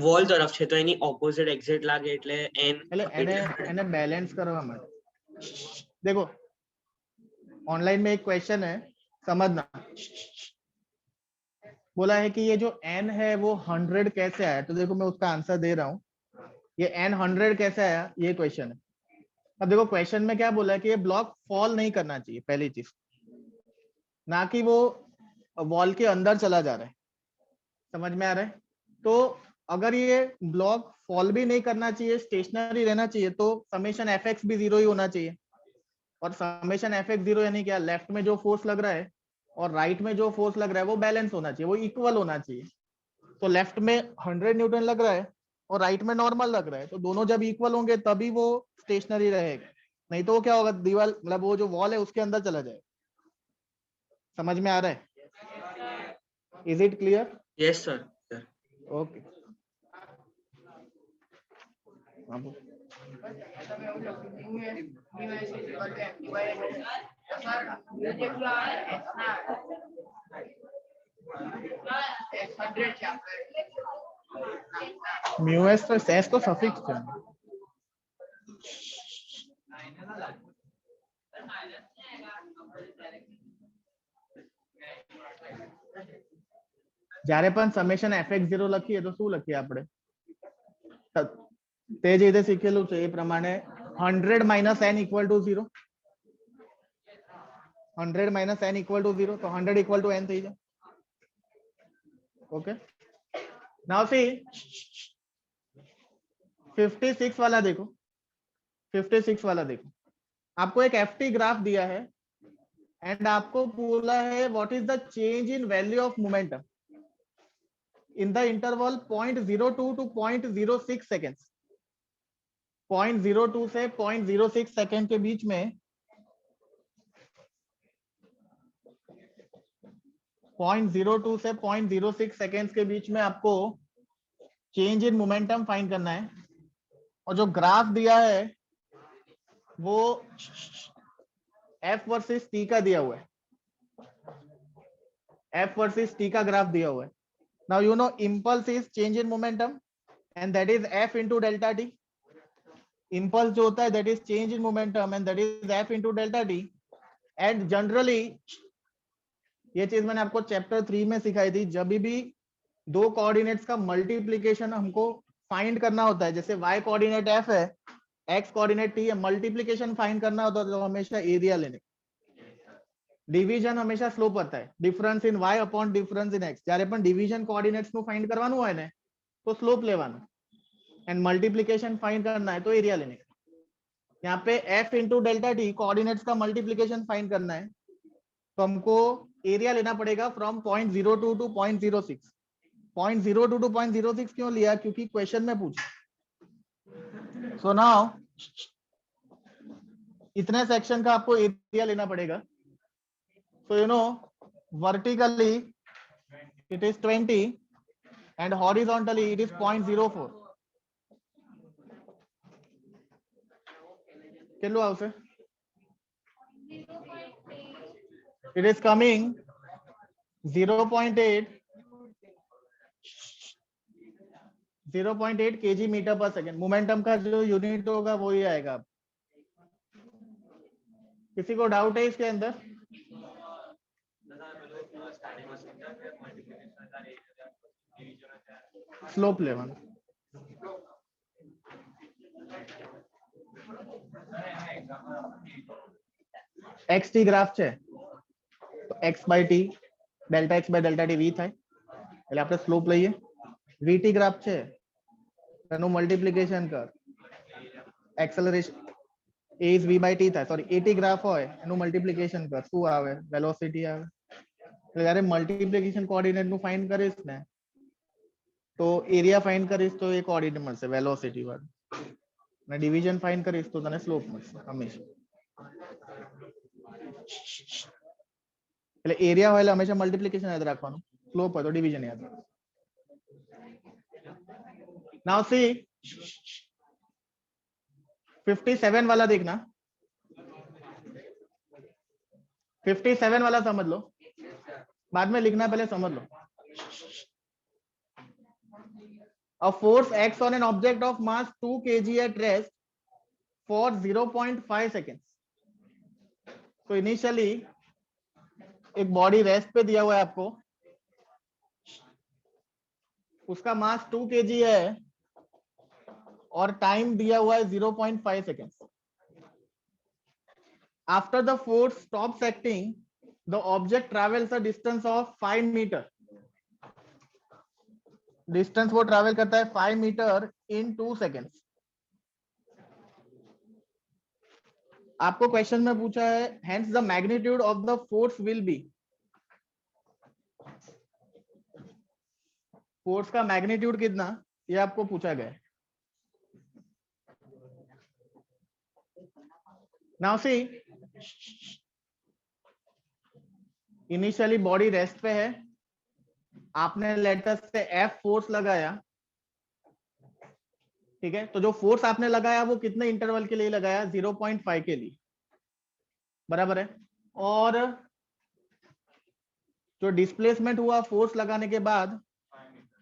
વોલ તરફ છે તો એની ઓપોઝિટ એક્ઝેક્ટ લાગે એટલે n એટલે એને बैलेंस કરવા માટે देखो ऑनलाइन में एक क्वेश्चन है, समझना. बोला है कि ये जो n है वो 100 कैसे आया. तो देखो मैं उसका आंसर दे रहा हूँ. ये n 100 कैसे आया ये क्वेश्चन है. अब देखो क्वेश्चन में क्या बोला है कि ये ब्लॉक फॉल नहीं करना चाहिए, पहली चीज. ना कि वो वॉल के अंदर चला जा रहा है. समझ में आ रहा है. तो अगर ये ब्लॉक फॉल भी नहीं करना चाहिए, स्टेशनरी रहना चाहिए, तो समेशन एफ एक्स भी 0 ही होना चाहिए. और समेशन एफ एक्स 0 यानी क्या, लेफ्ट में जो फोर्स लग रहा है और राइट में जो फोर्स लग रहा है वो बैलेंस होना चाहिए, वो इक्वल होना चाहिए. तो लेफ्ट में 100 न्यूटन लग रहा है और राइट में नॉर्मल लग रहा है, तो दोनों जब इक्वल होंगे तभी वो स्टेशनरी रहेगा. नहीं तो वो क्या होगा, दीवार मतलब वो जो वॉल है उसके अंदर चला जाएगा. समझ में आ रहा है? Is it clear? Yes sir. Okay. Mu S तो सफिक्स है. જ્યારે પણ સમેશન fx0 લખીએ તો શું લખીએ આપણે, તે જ રીતે શીખેલું છે એ પ્રમાણે 100 minus n equal to 0. 100 minus n equal to 0, तो 100 equal to n થઈ જાય. ओके. नाउ सी 56 वाला देखो. 56 वाला देखो. आपको एक ft ग्राफ दिया है एंड आपको बोला है what is the change in value of momentum in the interval 0.02 to 0.06 seconds. 0.02 से 0.06 सेकेंड के बीच में 0.02 से 0.06 सेकेंड्स के बीच में आपको चेंज इन मोमेंटम फाइंड करना है. और जो ग्राफ दिया है वो f वर्सेस t का दिया हुआ है. f वर्सेस t का ग्राफ दिया हुआ है. Now you know impulse is change in momentum and that is f into delta t. Impulse जो होता है that is change in momentum and that is f into delta t. And generally ये चीज मैंने आपको चैप्टर 3 में सिखाई थी. जब भी दो कोऑर्डिनेट्स का मल्टीप्लिकेशन हमको फाइंड करना होता है, जैसे y कोऑर्डिनेट f है, x कोऑर्डिनेट t है, मल्टीप्लिकेशन फाइंड करना होता है तो हमेशा एरिया लेने. डिवीजन हमेशा स्लोप होता है. Difference in y upon difference in x. જ્યારે પણ ડિવિઝન કોઓર્ડિનેટ્સ નું ફાઇન્ડ કરવાનું હોય ને તો સ્લોપ લેવાનું एंड मल्टीप्लिकेशन फाइंड करना है तो एरिया लेने का. यहाँ पे f into delta T coordinates का मल्टीप्लिकेशन फाइंड करना है तो हमको एरिया लेना पड़ेगा फ्रॉम 0.02 टू 0.06. 0.02 टू 0.06 क्यों लिया, क्योंकि क्वेश्चन में पूछा. सो नाउ इतने सेक्शन का आपको एरिया लेना पड़ेगा. So you know vertically it is 20 and horizontally it is 0.04. કેટલું આવશે? It is coming 0.8 kg metre per second. Momentum का जो यूनिट होगा वही आएगा. किसी को डाउट है इसके अंदर? સ્લોપ લેવાનો. એક્સ ટી ગ્રાફ છે તો X by T delta X by delta T V થાય એટલે આપણે સ્લોપ લઈએ. વીટી ગ્રાફ છે એનું મલ્ટીપ્લિકેશન કર acceleration a is v by t થાય. સોરી એટી ગ્રાફ હોય એનું મલ્ટીપ્લિકેશન કર શું આવે વેલોસિટી આવે. એટલે જ્યારે મલ્ટીપ્લિકેશન કોઓર્ડિનેટ નું ફાઇન્ડ કરીશ ને તો એરિયા ફાઇન્ડ કરીશ તો એ કોઓર્ડિનેટ મળશે વેલોસિટી વાળું અને ડિવિઝન ફાઇન્ડ કરીશ તો તને સ્લોપ મળશે હંમેશા. એટલે એરિયા હોય એટલે હંમેશા મલ્ટીપ્લિકેશન યાદ રાખવાનું, સ્લોપ હોય તો ડિવિઝન યાદ રાખવાનું. नाउ सी 57 वाला देखना, 57 वाला समझ लो, बाद में लिखना पहले समझ लो. A force acts on an object of mass 2 kg at rest for 0.5 seconds. तो इनिशियली एक बॉडी रेस्ट पे दिया हुआ है आपको, उसका मास 2 kg है और टाइम दिया हुआ है 0.5 seconds. After the force stops acting the object travels a distance of 5 metre. Distance वो ट्रैवल करता है 5 मीटर इन 2 सेकेंड्स. आपको क्वेश्चन में पूछा है hence the magnitude of the force will be. Force का मैग्नीट्यूड कितना ये आपको पूछा गया है. Now see, initially body rest पे है, आपने लेटर से F फोर्स लगाया, ठीक है. तो जो फोर्स आपने लगाया वो कितने इंटरवल के लिए लगाया 0.5 के लिए, बराबर है. और जो डिस्प्लेसमेंट हुआ फोर्स लगाने के बाद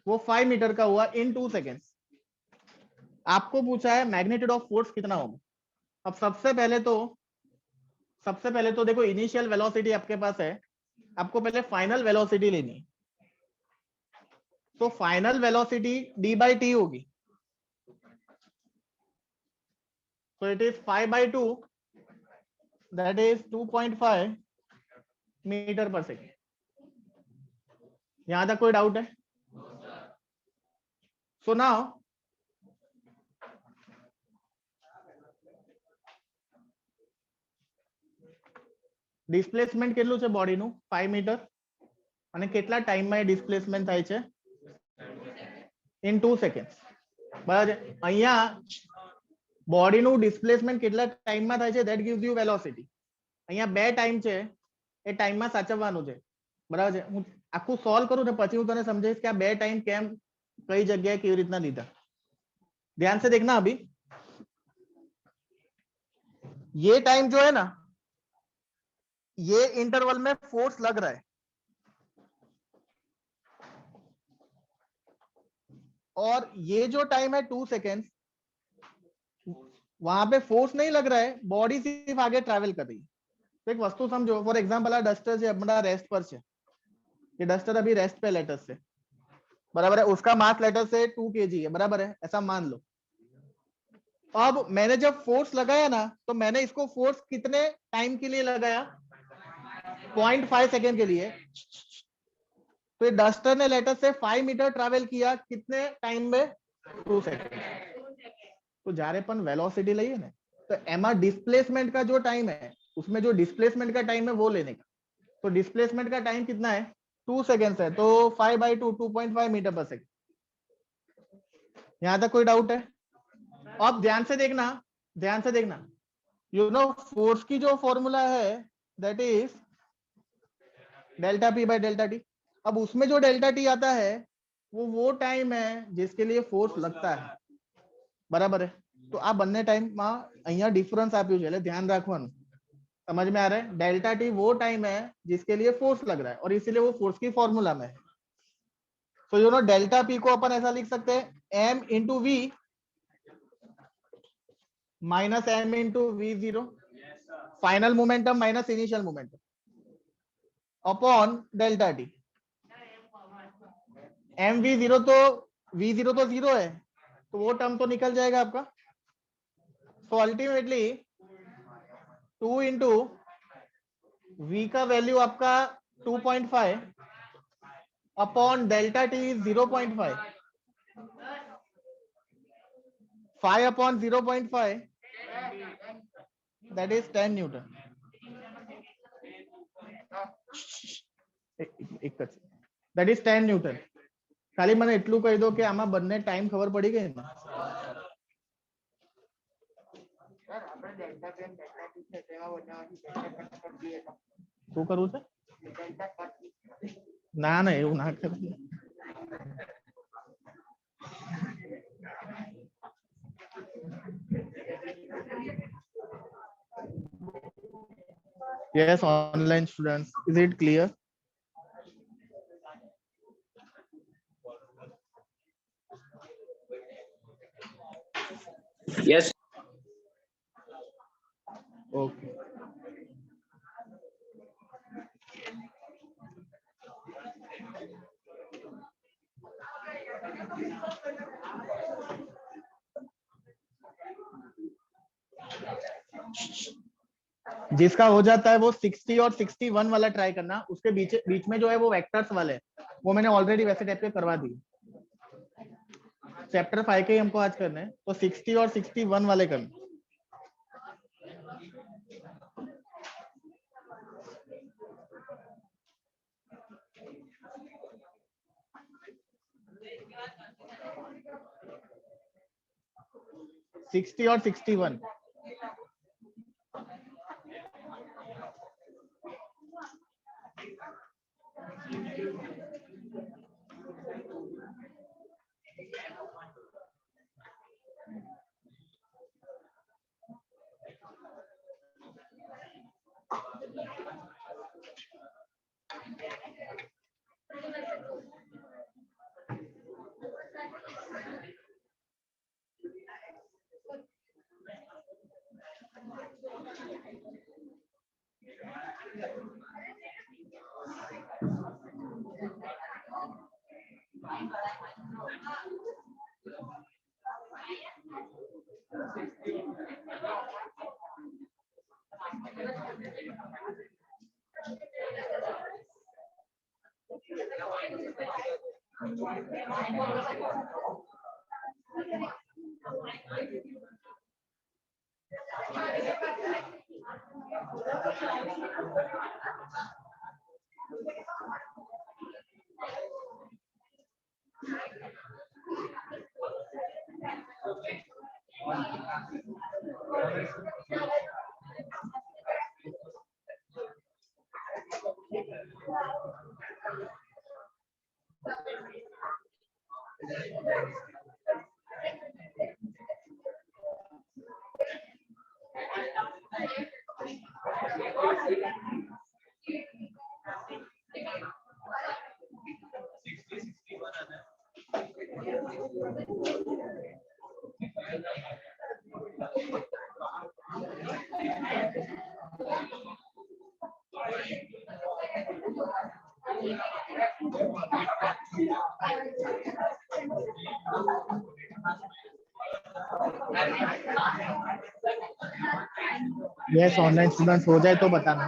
वो 5 मीटर का हुआ इन 2 सेकेंड्स. आपको पूछा है मैग्नीट्यूड ऑफ फोर्स कितना होगा. अब सबसे पहले तो देखो इनिशियल वेलोसिटी आपके पास है, आपको पहले फाइनल वेलोसिटी लेनी है. तो final velocity d by t होगी. So it is 5 by 2, that is 2.5 metre per second. यहां तक कोई डाउट है? So now ડિસ્પ્લેસમેન્ટ કેટલું છે બોડીનું 5 મીટર અને કેટલા ટાઈમમાં એ ડિસ્પ્લેસમેન્ટ થાય છે ઇન 2 સેકન્ડ્સ. બરાબર છે. અહીંયા બોડીનું ડિસ્પ્લેસમેન્ટ કેટલા ટાઈમમાં થાય છે ધેટ ગિવ્સ યુ વેલોસિટી. અહીંયા બે ટાઈમ છે એ ટાઈમમાં સાચવવાનું છે, બરાબર છે. હું આખું સોલ્વ કરું ને પછી હું તને સમજાવીશ કે આ બે ટાઈમ કેમ કઈ જગ્યાએ કેવી રીતના લીધા. ध्यान से देखना. अभी ये टाइम जो है ना, ये इंटरवल में फोर्स लग रहा है और ये जो टाइम है 2 सेकेंड्स, वहां पे फोर्स नहीं लग रहा है, बॉडी सिर्फ आगे ट्रैवल कर रही है. तो एक वस्तु समझो, फॉर एग्जांपल आ डस्टर से अपना रेस्ट पर है, ये डस्टर अभी रेस्ट पे लेटर से, बराबर है. उसका मास लेटर से 2 kg है, बराबर है, ऐसा मान लो. अब मैंने जब फोर्स लगाया ना तो मैंने इसको फोर्स कितने टाइम के लिए लगाया 0.5 सेकेंड के लिए. तो डस्टर ने लेटर से 5 मीटर ट्रैवल किया कितने टाइम में 2 सेकेंड. तो જ્યારે પણ વેલોસિટી લઈએ ને તો એમાં डिस्प्लेसमेंट का जो टाइम है उसमें जो डिस्प्लेसमेंट का टाइम है वो लेने का. तो डिस्प्लेसमेंट का टाइम कितना है 2 सेकेंड्स है, तो 5 by 2 2.5 मीटर पर सेकेंड. यहां तक कोई डाउट है? अब ध्यान से देखना, यू नो फोर्स की जो फॉर्मूला है that is delta P by delta T. अब उसमें जो डेल्टा टी आता है वो टाइम है जिसके लिए फोर्स लगता है, बराबर है. तो आ બંને ટાઈમમાં અહીંયા ડિફરન્સ આપ્યું છે એટલે ધ્યાન રાખવાનું. समझ में आ रहा है? डेल्टा टी वो टाइम है जिसके लिए फोर्स लग रहा है और इसीलिए वो फोर्स की फॉर्मूला में है. तो यू नो डेल्टा पी को अपन ऐसा लिख सकते हैं m into V minus m into V zero, final momentum minus initial momentum upon delta T. M V zero तो v0 तो 0 है, तो वो टर्म तो निकल जाएगा आपका। सो अल्टीमेटली 2 इंटू v का वैल्यू आपका 2.5 upon delta T 0.5, 5 upon 0.5, that is 10 Newton. That is 10 Newton. ખાલી મને એટલું કહી દો કે આમાં બંને ટાઈમ ખબર પડી ગઈ ને? શું કરવું છે? ના ના એવું ના કરવું. Yes, online students, is it clear? Yes. Okay. जिसका हो जाता है वो 60 और 61 वाला ट्राई करना, उसके बीच में जो है वो वेक्टर्स वाले, वो मैंने ऑलरेडी वैसे टाइप के करवा दी। चैप्टर 5 के ही हमको आज करने हैं, तो 60 और 61 वाले करना। सिक्सटी और 61। यस, ऑनलाइन स्टूडेंट्स हो जाए तो बताना।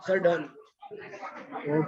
Sir, done. Okay.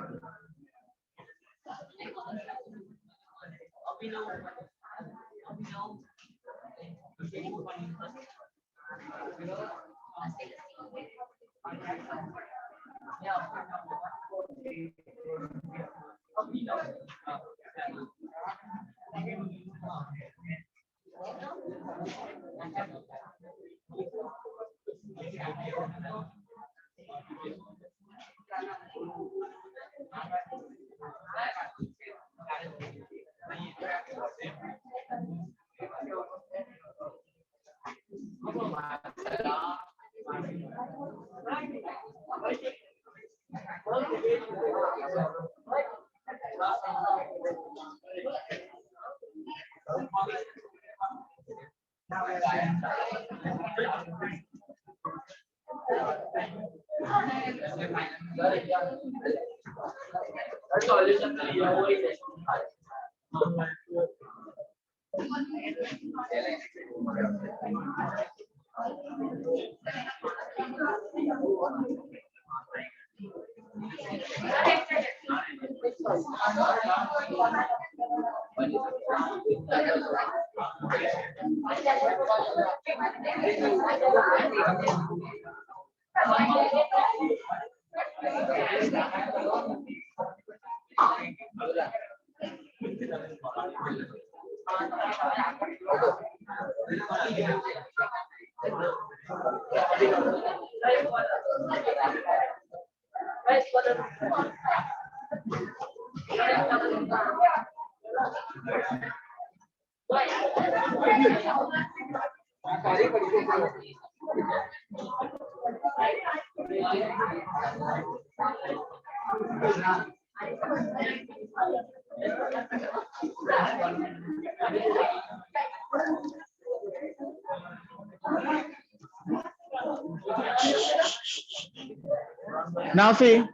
Now see,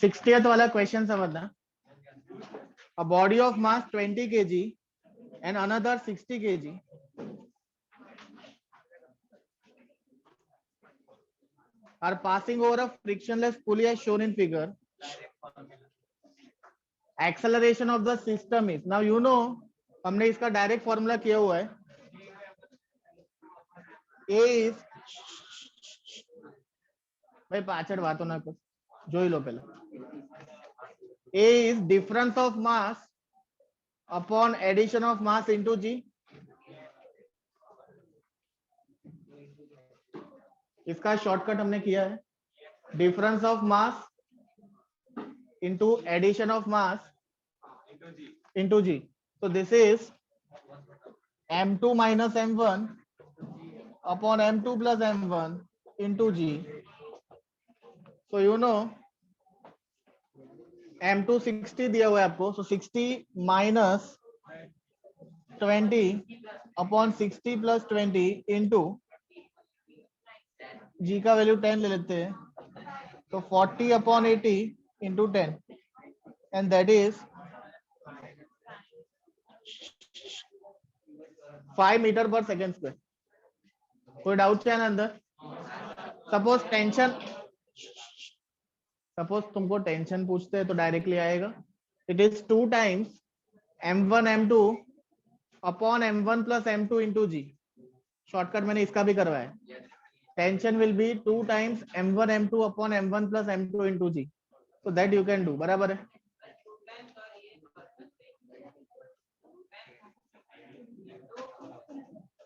60th वाला क्वेश्चन समझना. A body of mass 20 kg and another 60 kg are passing over a frictionless pulley as shown in figure. Acceleration of the system is, now you know, हमने इसका डायरेक्ट फॉर्मूला किया हुआ है. A is, भाई पाछड़ वातो ना कर, જોઈ લો પહેલા. A is difference of mass upon addition of mass into G. इसका शॉर्टकट हमने किया है, difference of mass into addition of mass into G. So this is m2 minus m1 upon m2 plus m1 into G. So you know m2 60 दिया हुआ है आपको, so 60 minus 20 upon 60 plus 20 into G का वैल्यू 10 ले लेते हैं, तो 40 upon 80 into 10, and that is 5 metre per second square. कोई डाउट है ना अंदर? सपोज तुमको टेंशन पूछते हैं तो डायरेक्टली आएगा. It is 2 times m1 m2 upon m1 plus m2 into G. Shortcut मैंने इसका भी करवाया. Tension will be 2 times m1 m2 upon m1 plus m2 into G. So that you can do. बराबर है.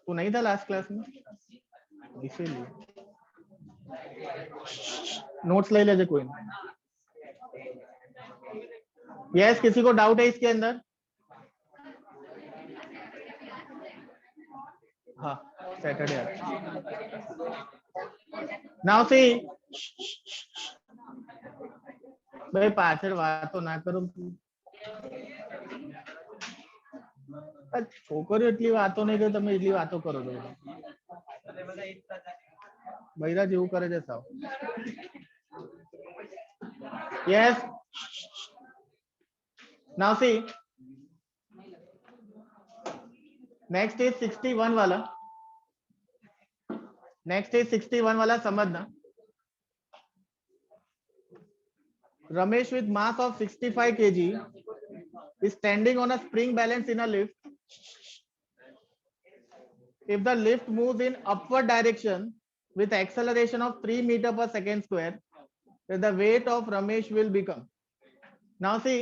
तू नहीं था लास्ट क्लास में, इसीलिए नोट्स ले लेजे कोई. यस, किसी को डाउट है इसके अंदर? हाँ, सैटरडे. नाउ सी, भाई पाछड़ वातो ना करो. છોકરીઓ એટલી વાતો નહીં કરે, તમે એટલી વાતો કરો છો. બૈરા જેવું કરે છે સાવ. યસ, નાउ सी, नेक्स्ट इज 61 वाला. नेक्स्ट इज 61 वाला समझना. Ramesh with mass of 65 kg is standing on a spring balance in a lift. If the lift moves in upward direction with acceleration of 3 meter per second square, then the weight of Ramesh will become. Now see,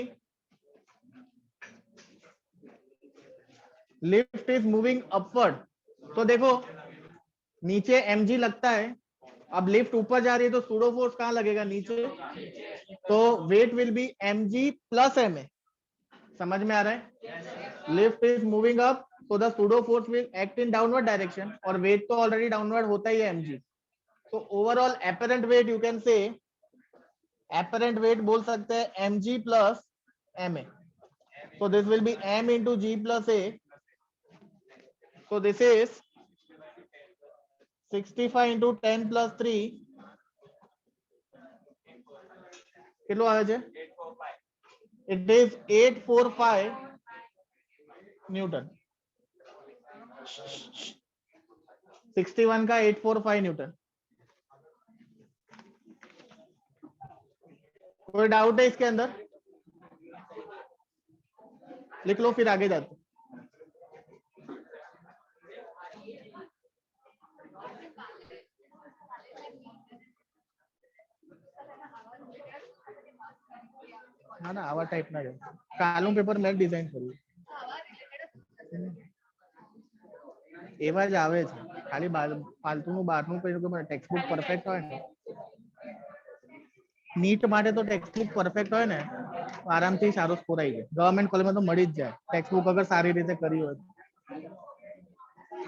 lift is moving upward. तो देखो नीचे mg लगता है, अब लिफ्ट ऊपर जा रही है तो सूडो फोर्स कहाँ लगेगा? नीचे, तो weight will be mg plus ma। समझ में आ रहा है? Lift is moving up, so the pseudo force will act in downward direction, और वेट तो ऑलरेडी डाउनवर्ड होता ही है mg। तो overall apparent weight you can say, apparent weight बोल सकते हैं mg plus ma। so this will be m into g plus a, so this is 65 into 10 plus 3 kilo આવે છે? it is 845 Newton. 61 का 845 न्यूटन। कोई डाउट है इसके अंदर? लिख लो फिर आगे जाते। હા ના આવા ટાઈપ ના કાલું પેપર મેં ડિઝાઇન કર્યું એવા જ આવે છે, ખાલી ફાલતુનું બહારનું કઈ ટેક્સ્ટ બુક પરફેક્ટ હોય ને, નીટ માટે તો ટેક્સ્ટ બુક પરફેક્ટ હોય ને આરામથી સારો સ્કોર આવી જાય। ગવર્મેન્ટ કોલેજમાં તો મળી જ જાય ટેક્સ્ટ બુક અગર સારી રીતે કરી હોય,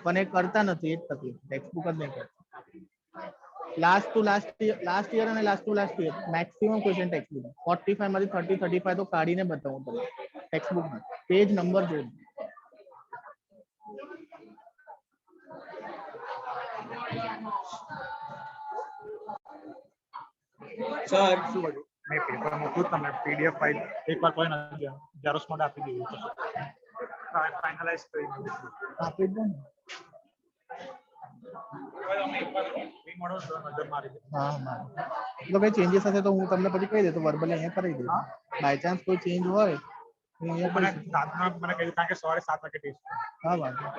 પણ એ કરતા નથી, એ જ તકલીફ, ટેક્સ્ટ બુક જ નહીં કરતા। લાસ્ટ યર અને last two year maximum question text book 45 માંથી 30-35 તો કાઢીને બતાવું તમને ટેક્સ્ટ બુકમાં, પેજ નંબર જોઈ। સર શું બધું મેં પેપર મોકલું તમને પીડીએફ ફાઇલ એકવાર કોઈ નથી ઝેરોક્સ માટે આપી દીધું ફાઇનલાઇઝ કરી દીધું આપી દો ને। મળો તો નજર મારી દે હા હા તો કઈ ચેન્જીસ હશે તો હું તમને પછી કહી દે તો વર્બલી અહીંયા કરી દઈશ। બાય ચાન્સ કોઈ ચેન્જ હોય તો અહીંયા મને કરી દઈશ। રાતના મને કહ્યું કારણ કે સવારે 7 વાગે ટેસ્ટ હા વાંધો નહીં।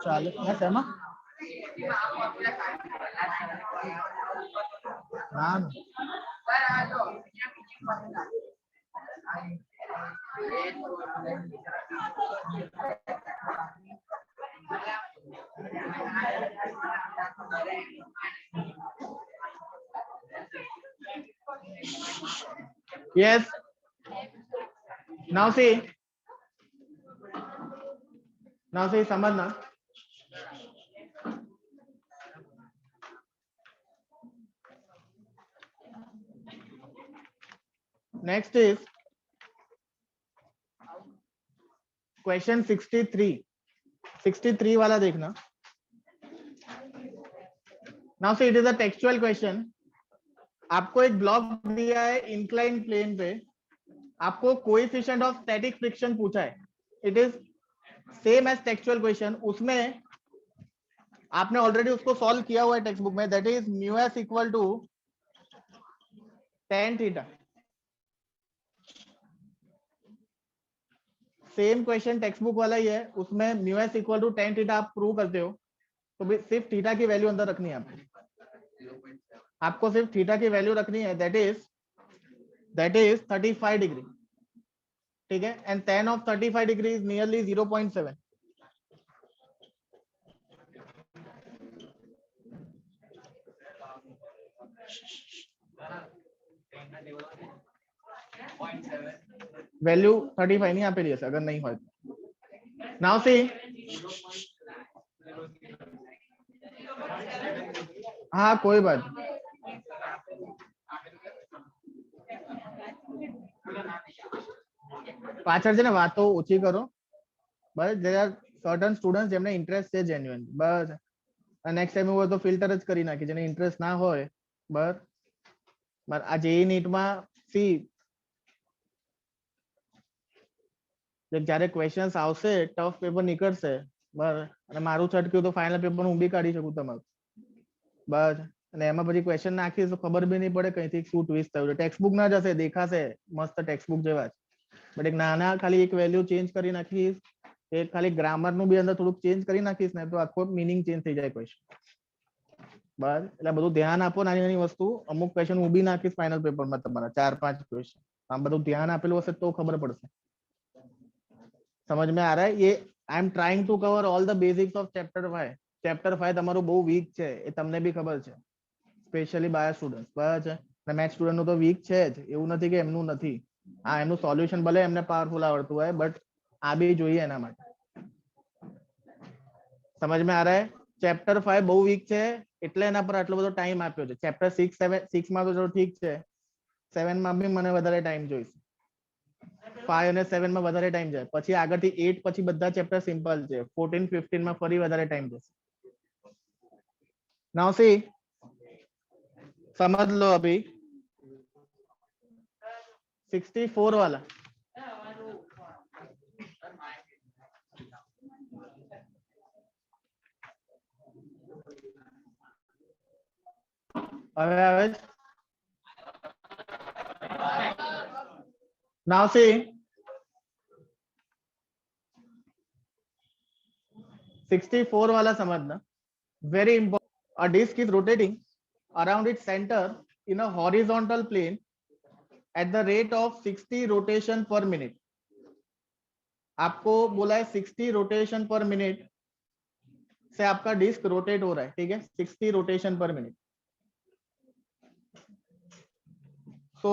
ચાલે ના શેમાં? ના ના yes now see समझना। नेक्स्ट इज क्वेश्चन 63 वाला देखना। Now see it is a textual question. आपको एक ब्लॉक दिया है इंक्लाइन प्लेन पे, आपको कोएफिशिएंट ऑफ स्टैटिक फ्रिक्शन पूछा है। It is same as textual question, उसमें आपने ऑलरेडी उसको सॉल्व किया हुआ है टेक्स्ट बुक में, that is mu S equal to tan theta. Same question text book वाला ही है, उसमें mu S equal to tan theta आप प्रूव करते हो, तो भी सिर्फ थीटा की वैल्यू अंदर रखनी है आपको सिर्फ थीटा की वैल्यू रखनी है, दैट इज 35 डिग्री, ठीक है। And tan of 35 degree is nearly 0.7। Value 35 नहीं આપેલી હશે અગર નહીં હોય તો। નાउ सी हाँ कोई बात नहीं। પાછળ છે ને વાતો ઓછી કરો બસ। there are certain students જેમને ઇન્ટરેસ્ટ છે જેન્યુઇન, બસ નેક્સ્ટ ટાઈમ હોય તો ફિલ્ટર જ કરી નાખી, જેને ઇન્ટરેસ્ટ ના હોય બસ। આ જેઈ નીટમાં સી જ્યારે ક્વેશ્ચન્સ આવશે ટફ પેપર નીકળશે બરાબર અને મારું છટક્યું તો ફાઇનલ પેપર હું બી કાઢી શકું તમારું બસ અને એમાં પછી ક્વેશ્ચન નાખીશ તો ખબર બી નહીં પડે કઈથી શું ટ્વિસ્ટ થયું છે ટેક્સ્ટ બુક ના જશે દેખાશે મસ્ત ટેક્સ્ટ બુક જેવા જ બટ એક નાના ખાલી એક વેલ્યુ ચેન્જ કરી નાખીશ એક ખાલી ગ્રામર નું બી અંદર થોડુંક ચેન્જ કરી નાખીશ ને તો આખો મિનિંગ ચેન્જ થઈ જાય ક્વેશ્ચન બસ એટલે બધું ધ્યાન આપો નાની નાની વસ્તુ અમુક ક્વેશ્ચન હું બી નાખીશ ફાઇનલ પેપરમાં તમારા 4-5 ક્વેશ્ચન આમ બધું ધ્યાન આપેલું હશે તો ખબર પડશે समझ में आ रहा है ये I am trying to cover all the basics of chapter 5 તમારું બહુ વીક છે એ તમને બી ખબર છે સ્પેશિયલી બાયો સ્ટુડન્ટ બરાબર છે અને મેથ્સ સ્ટુડન્ટ નું તો વીક છે જ એવું નથી કે એમનું નથી આ એમનું સોલ્યુશન ભલે એમને પાવરફુલ આવડતું હોય બટ આ બી જોઈએ એના માટે સમજ में आ रहा है ચેપ્ટર 5 બહુ વીક છે એટલે એના પર આટલો બધો ટાઈમ આપ્યો છે ચેપ્ટર 6 માં તો ચલો ઠીક છે 7 માં બી મને વધારે ટાઈમ જોઈશે 5 અને 7 માં વધારે ટાઈમ જાય પછી આગળથી 8 પછી બધા ચેપ્ટર સિમ્પલ છે 14-15 માં ફરી વધારે ટાઈમ જશે नाउ सी समझ लो अभी 64 वाला હવે नाउ सी 64 वाला समझना very important a disk is rotating around its center in a horizontal plane at the rate of 60 rotation per minute आपको बोला है 60 रोटेशन पर मिनट से आपका डिस्क रोटेट हो रहा है ठीक है 60 रोटेशन पर minute so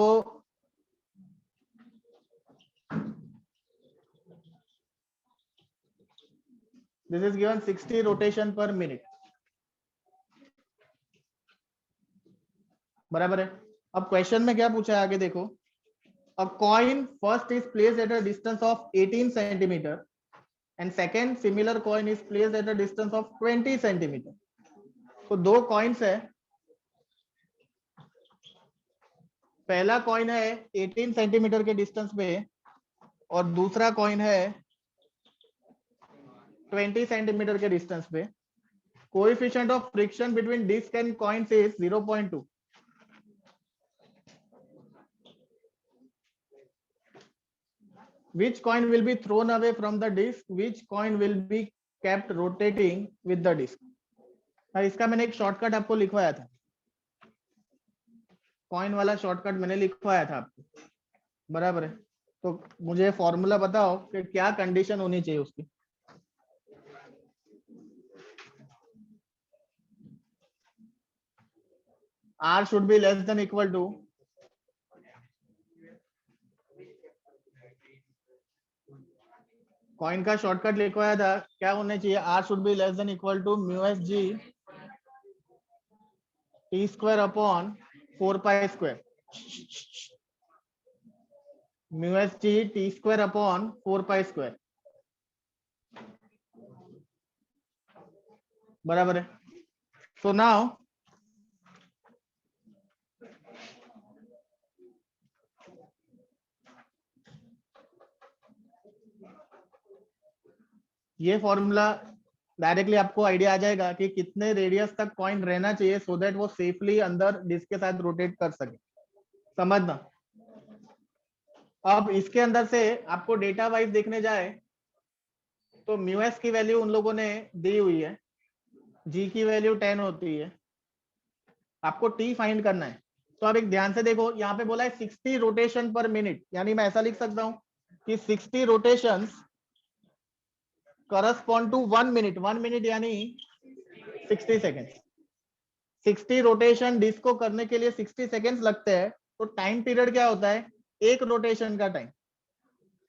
this is given 60 rotation per minute बराबर है अब क्वेश्चन में क्या पूछा है आगे देखो a coin first is placed at a distance of 18 centimeter and second similar coin is placed at a distance of 20 centimeter तो दो कॉइन्स है पहला कॉइन है 18 सेंटीमीटर के डिस्टेंस पे और दूसरा कॉइन है 20 सेंटीमीटर के डिस्टेंस पे coefficient of friction between disc and coins is 0.2 which coin will be thrown away from the disk which coin will be kept rotating with the disk इसका मैंने एक शॉर्टकट आपको लिखवाया था कॉइन वाला शॉर्टकट मैंने लिखवाया था आपको बराबर है तो मुझे फॉर्मूला बताओ कि क्या कंडीशन होनी चाहिए उसकी R should be less than equal to coin का शॉर्टकट लिखवाया था क्या होना चाहिए R should be less than equal to mu s g t square upon 4 pi square mu s g t square upon 4 pi square बराबर है so now ये फॉर्मूला डायरेक्टली आपको आइडिया आ जाएगा कि कितने रेडियस तक कॉइन रहना चाहिए सो दैट वो सेफली अंदर डिस्क के साथ रोटेट कर सके समझना अब इसके अंदर से आपको डेटा वाइज देखने जाए तो म्यू एस की वैल्यू उन लोगों ने दी हुई है जी की वैल्यू 10 होती है आपको टी फाइंड करना है तो अब एक ध्यान से देखो यहाँ पे बोला है 60 रोटेशन पर मिनट यानी मैं ऐसा लिख सकता हूँ कि 60 rotations correspond to 1 minute 1 minute यानी 60 सेकेंड्स 60 रोटेशन डिस्क को करने के लिए 60 सेकेंड्स लगते हैं तो टाइम पीरियड क्या होता है एक रोटेशन का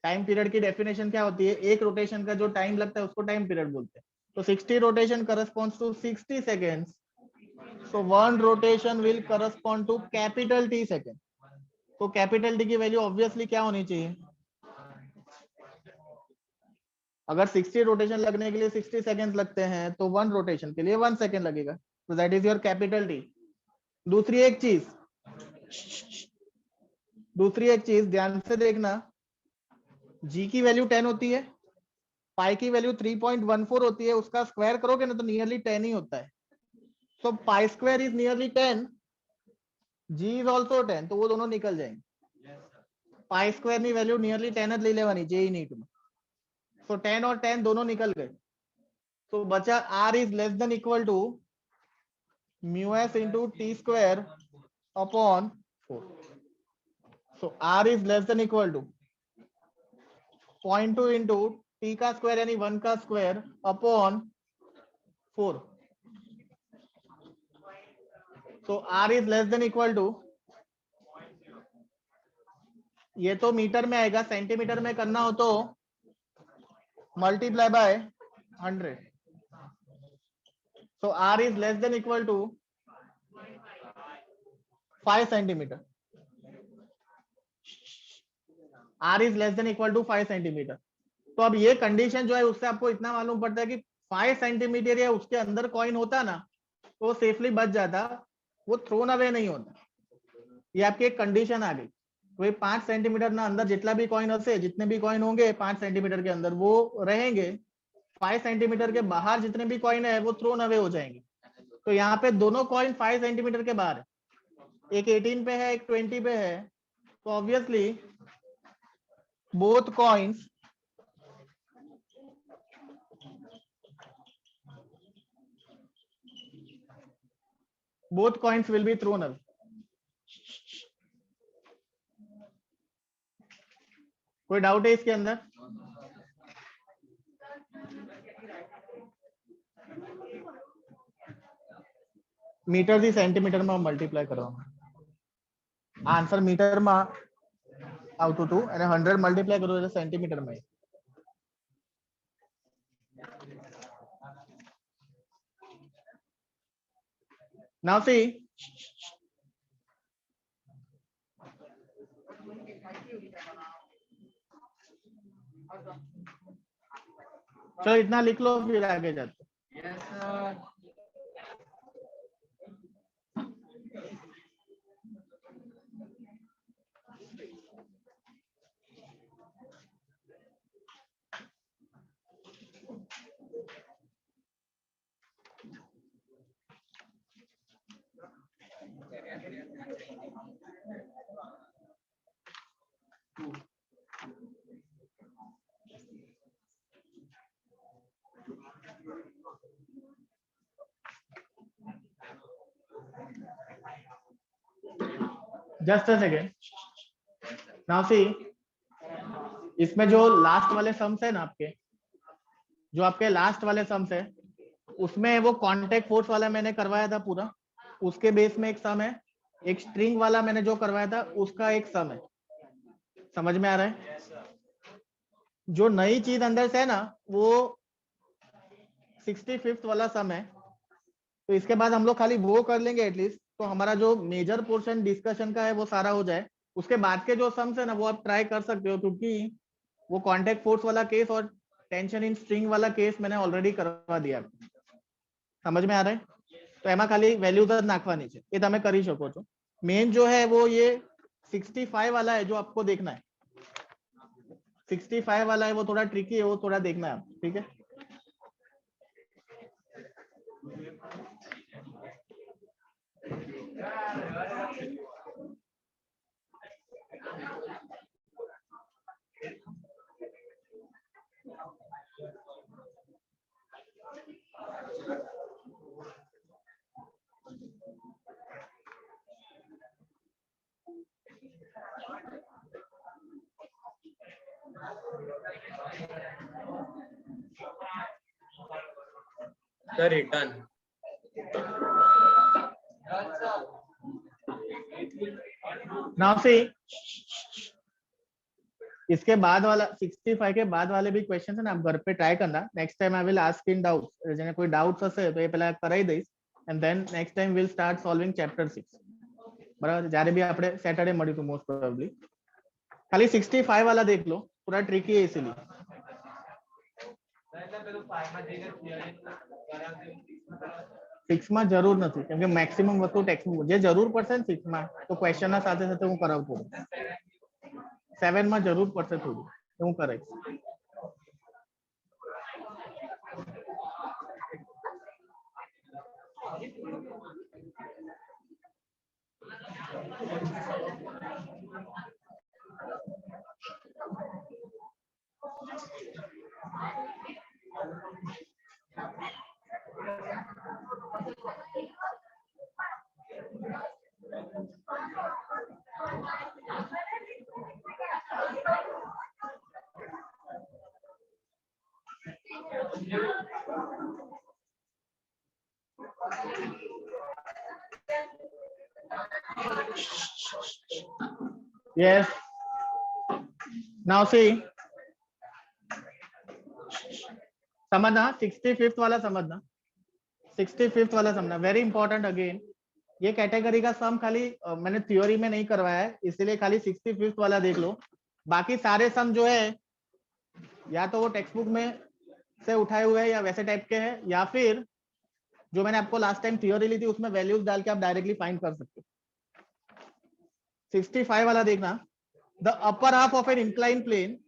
टाइम पीरियड की डेफिनेशन क्या होती है एक रोटेशन का जो टाइम लगता है उसको टाइम पीरियड बोलते हैं तो 60 rotation corresponds to 60 seconds so one rotation will correspond to capital T second तो कैपिटल टी की वैल्यू ऑब्वियसली क्या होनी चाहिए अगर 60 रोटेशन लगने के लिए 60 सेकेंड्स लगते हैं तो 1 रोटेशन के लिए 1 सेकेंड लगेगा तो that is your capital T दूसरी एक चीज ध्यान से देखना जी की वैल्यू 10 होती है, पाई की वैल्यू 3.14 होती है, उसका स्क्वायर करोगे ना तो नियरली 10 ही होता है। तो pi square is nearly 10, G is also 10, तो वो दोनों निकल जाएंगे। पाई स्क्वायर ની વેલ્યુ નિયરલી 10 જ લઈ લેવાની જેઈ નીટ માં, તો 10 और 10 दोनों निकल गए, तो बचा r is less than equal to mu S into T square upon 4। So r is less than equal to 0.2 into T का स्क्वायर यानी 1 का square upon 4। So r is less than equal to, ये तो मीटर में आएगा, सेंटीमीटर में करना हो तो multiply by 100। So r is less than equal to 5 centimetre. r is less than equal to 5 centimetre. तो अब ये कंडीशन जो है उससे आपको इतना मालूम पड़ता है कि 5 सेंटीमीटर या उसके अंदर कॉइन होता ना तो सेफली बच जाता, वो थ्रोन अवे नहीं होता। ये आपकी एक कंडीशन आ गई। तो 5 सेंटीमीटर ना अंदर जितना भी कॉइन हसे, जितने भी कॉइन होंगे 5 सेंटीमीटर के अंदर वो रहेंगे, 5 सेंटीमीटर के बाहर जितने भी कॉइन है वो थ्रोन अवे हो जाएंगे। तो यहाँ पे दोनों कॉइन 5 सेंटीमीटर के बाहर है, एक 18 पे है, एक 20 पे है, तो obviously both coins will be thrown away. कोई डाउट है इसके अंदर? मीटर થી સેન્ટીમીટર માં મલ્ટીપ્લાય કરવાનું, આન્સર મીટર માં આવતું હતું અને 100 મલ્ટીપ્લાય કરો એટલે સેન્ટીમીટર માં। નાउ सी, चलो इतना लिख लो फिर आगे जाते। Yes, sir. Just a second. Now see, इसमें जो लास्ट वाले सम्स है ना आपके, जो आपके लास्ट वाले सम्स है उसमें वो कांटेक्ट फोर्स वाला मैंने करवाया था पूरा, उसके बेस में एक सम है, एक स्ट्रिंग वाला मैंने जो करवाया था उसका एक सम है। समझ में आ रहा है? जो नई चीज अंदर से है ना वो 65th वाला सम है। तो इसके बाद हम लोग खाली वो कर लेंगे एटलीस्ट, तो हमारा जो मेजर पोर्शन डिस्कशन का है वो सारा हो जाए। उसके बाद के जो सम्स है ना वो आप ट्राई कर सकते हो, क्योंकि वो कांटेक्ट फोर्स वाला केस और टेंशन इन स्ट्रिंग वाला केस मैंने ऑलरेडी करवा दिया। समझ में आ रहा है? तो એમાં ખાલી વેલ્યુ જ નાખવાની છે, એ તમે કરી શકો છો। मेन जो है वो ये 65 वाला है जो आपको देखना है। 65 वाला है वो थोड़ा ट्रिकी है, वो थोड़ा देखना है, ठीक है? The return. नाउ सी, इसके बाद वाला 65 के बाद वाले भी क्वेश्चन है ना, आप घर पे ट्राई करना। Next time I will ask in doubts, जेने कोई डाउट्स હશે તો એ પહેલા કરાઈ દઈશ, and then next time will start solving chapter 6। બરાબર? જ્યારે भी આપણે સેટરડે મળીશું મોસ્ટ પ્રોબેબલી। ખાલી 65 वाला देख लो, पूरा ट्रिकी है इसलिए। સિક્સ માં જરૂર નથી, કેમ કે મેક્સિમમ વસ્તુ ટેક્સ્ટબુક જે જરૂર પડશે ને 6 માં તો ક્વેશ્ચન ના સાથે સાથે હું કરાવતો હોઉં। 7 માં જરૂર પડશે થોડું। હું કરાઈશ. Yes. Now see. समझना 65th वाला समझना 65th वाला समझना वेरी इंपॉर्टेंट. अगेन ये कैटेगरी का सम खाली मैंने थ्योरी में नहीं करवाया है, इसलिए खाली 65th वाला देख लो. बाकी सारे सम जो है या तो वो टेक्स्ट बुक में से उठाए हुए हैं या वैसे टाइप के हैं, या फिर जो मैंने आपको लास्ट टाइम थ्योरी ली थी उसमें वैल्यूज डाल के आप डायरेक्टली फाइंड कर सकते हो. 65 वाला देखना. The upper half of an incline plane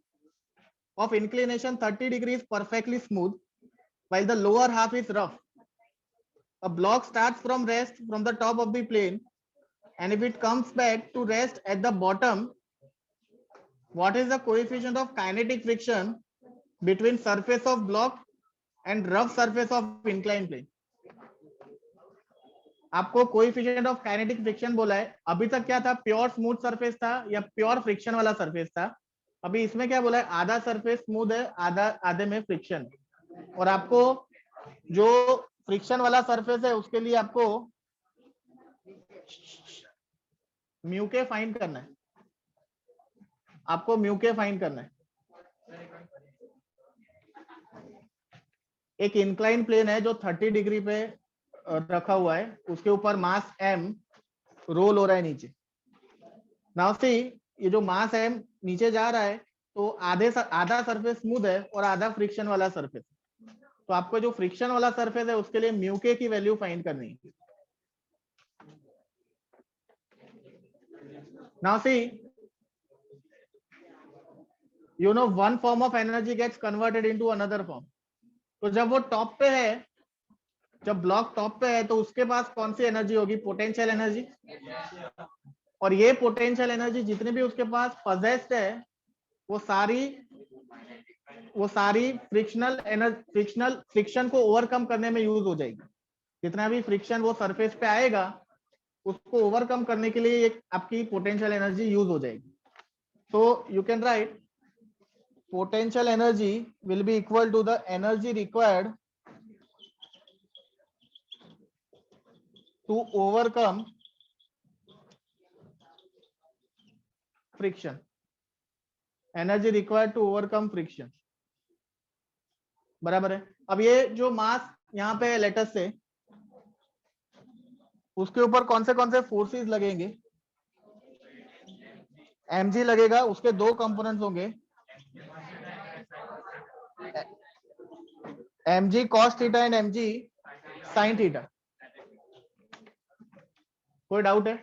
of inclination 30 degrees perfectly smooth while the lower half is rough. A block starts from rest from the top of the plane, and if it comes back to rest at the bottom, what is the coefficient of kinetic friction between surface of block and rough surface of inclined plane? आपको कोएफिशिएंट ऑफ काइनेटिक फ्रिक्शन बोला है. अभी तक क्या था, प्योर स्मूथ सरफेस था या प्योर फ्रिक्शन वाला सरफेस था. अभी इसमें क्या बोला है, आधा सरफेस स्मूथ है, आधे में फ्रिक्शन. और आपको जो फ्रिक्शन वाला सरफेस है उसके लिए आपको म्यू के फाइंड करना है. आपको म्यू के फाइंड करना है. एक इंक्लाइन प्लेन है जो 30 डिग्री पे रखा हुआ है, उसके ऊपर मास m रोल हो रहा है नीचे. नाउ सी, ये जो मास m नीचे जा रहा है तो आधा सरफेस स्मूथ है और आधा फ्रिक्शन वाला सरफेस. तो आपको जो फ्रिक्शन वाला सरफेस है उसके लिए म्यू के की वैल्यू फाइंड करनी है. Now see, you know one form of energy gets converted into another form. तो जब वो टॉप पे है, जब ब्लॉक टॉप पे है तो उसके पास कौन सी एनर्जी होगी, पोटेंशियल एनर्जी. और ये पोटेंशियल एनर्जी जितने भी उसके पास पजेस्ड है वो सारी फ्रिक्शन को ओवरकम करने में यूज हो जाएगी. जितना भी फ्रिक्शन वो सरफेस पे आएगा उसको ओवरकम करने के लिए एक आपकी पोटेंशियल एनर्जी यूज हो जाएगी. तो you can write potential energy will be equal to the energy required to overcome friction. Energy required to overcome friction. बराबर है. अब ये जो मास यहाँ पे लेटस से, उसके ऊपर कौन से फोर्सेस लगेंगे, mg लगेगा. उसके दो कंपोनेंट्स होंगे, mg cos theta and mg sin theta. कोई डाउट है?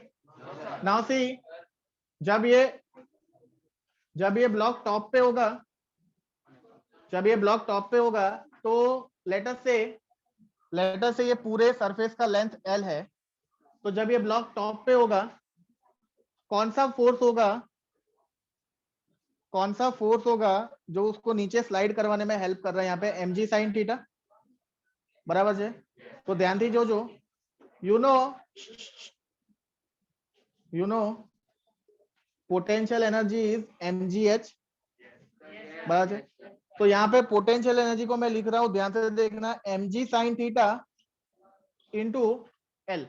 नाउ सी, जब ये ब्लॉक टॉप पे होगा, तो लेटस से ये पूरे सरफेस का लेंथ L है. तो जब ये ब्लॉक टॉप पे होगा, कौन सा फोर्स होगा जो उसको नीचे स्लाइड करवाने में हेल्प कर रहा है, यहाँ पे mg sin थीटा. बराबर है. तो ध्यान दीजिए, जो you know potential energy is mgh. बराबर है. तो यहाँ पे पोटेंशियल एनर्जी को मैं लिख रहा हूं, ध्यान से देखना, mg sin theta into L.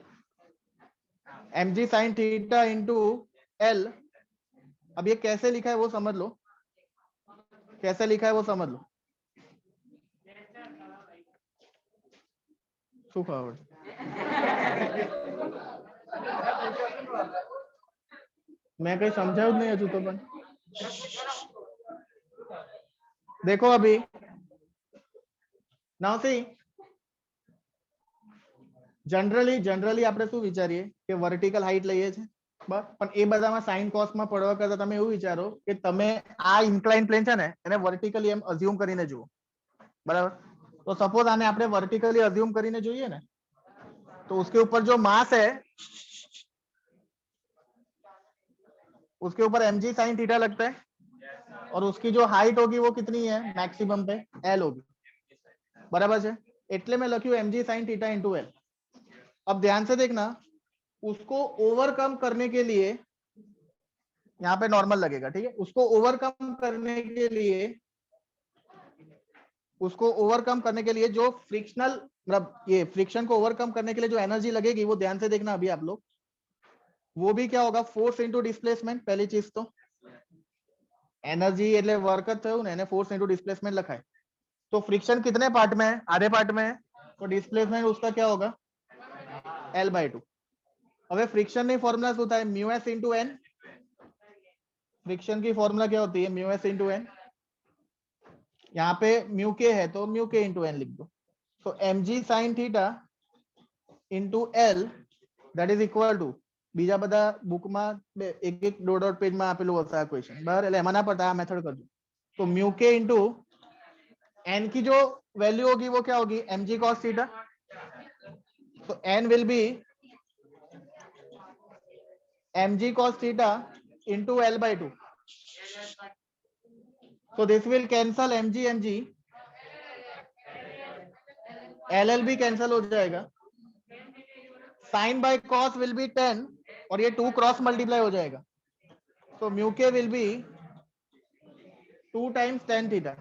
mg sin theta into L. अब ये कैसे लिखा है वो समझ लो, मैं कहीं समझाऊ नहीं हजू तो. देखो अभी नाउ सी, जनरली આપણે શું વિચારીએ કે વર્ટિકલ હાઈટ લઈએ છે, પણ એ બધામાં સાઇન કોસમાં પડવા કરતા તમે એવું વિચારો કે તમે આ ઇન્ક્લાઇન પ્લેન છે ને એને વર્ટિકલી એમ અઝ્યુમ કરીને જુઓ, બરાબર? तो सपोज आने आपने वर्टिकली अज्यूम કરીને જોઈએ ને, तो उसके ऊपर जो मास है उसके ऊपर mg sin थीटा लगता है, और उसकी जो हाइट होगी वो कितनी है मैक्सिमम पे l होगी, बराबर है? એટલે मैं લખ્યું mg sin theta into l। अब ध्यान से देखना, उसको ओवरकम करने के लिए यहाँ पे नॉर्मल लगेगा, ठीक है? उसको ओवरकम करने के लिए जो फ्रिक्शनल मतलब ये फ्रिक्शन को ओवरकम करने के लिए जो एनर्जी लगेगी वो ध्यान से देखना अभी आप लोग, वो भी क्या होगा फोर्स इनटू डिस्प्लेसमेंट। पहली चीज तो एनर्जी એટલે વર્ક જ થયું ને, એને फोर्स इनटू डिस्प्लेसमेंट लखा है। तो फ्रिक्शन कितने पार्ट में है? आधे पार्ट में है, तो डिस्प्लेसमेंट उसका क्या होगा L/2। હવે फ्रिक्शन ની ફોર્મ્યુલા શું થાય? μs * n। फ्रिक्शन की फॉर्मूला क्या होती है? μs * n। यहाँ पे म्यू के है तो म्यू के * n लिख दो। तो mg sin theta into l that is equal to બીજા બધા બુકમાં એક એક ડોટ પેજમાં આપેલું હશે આ ક્વેશ્ચન, બરાબર? એટલે એમાં ના પડતા આ મેથડ કરજો। તો म्यू के इंटू n की जो वैल्यू होगी वो क्या होगी? mg cos theta. तो n will be mg cos theta into l/2। So this will cancel mg, ll भी कैंसल हो जाएगा। Sine by cos will be 10 और ये 2 क्रॉस मल्टीप्लाई हो जाएगा। तो म्यू के will be 2 times tan theta.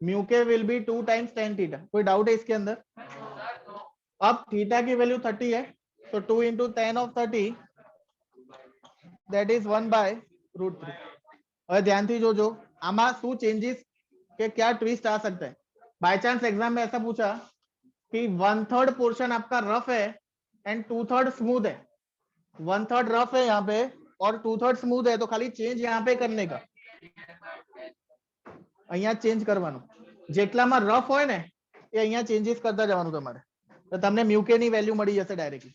Mu के will be 2 times tan theta. कोई डाउट है इसके अंदर? अब थीटा की वैल्यू 30 है, तो 2 into tan of 30 that is 1/√3। હવે ધ્યાનથી જોજો આમાં શું ચેન્જીસ કે क्या ट्विस्ट आ सकता है। बाय चांस एग्जाम में ऐसा पूछा कि 1/3 पोर्शन आपका रफ है एंड 2/3 स्मूथ है। 1/3 रफ है यहाँ पे और 2/3 स्मूथ है, तो खाली चेंज यहाँ पे करने का, અહીંયા ચેન્જ કરવાનું। જેટલામાં રફ હોય ને એ અહીંયા ચેન્જીસ કરતા જવાનું તમારે, તો તમને म्यू के ની વેલ્યુ મળી જશે डायरेक्टली।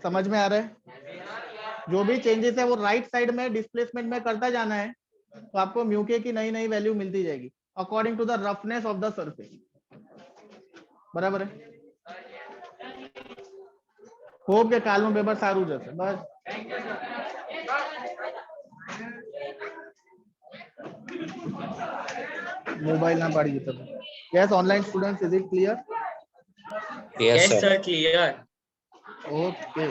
समझ में आ रहा है? जो भी चेंजेस है वो राइट साइड में डिस्प्लेसमेंट में करता जाना है, तो आपको म्यू के की नई नई वैल्यू मिलती जाएगी according to the roughness of the surface, बराबर है? होप के कालનું પેપર સારું જશે બસ। મોબાઈલ ના પાડી દીધો। Yes online students, is it clear? Yes sir, clear. Okay.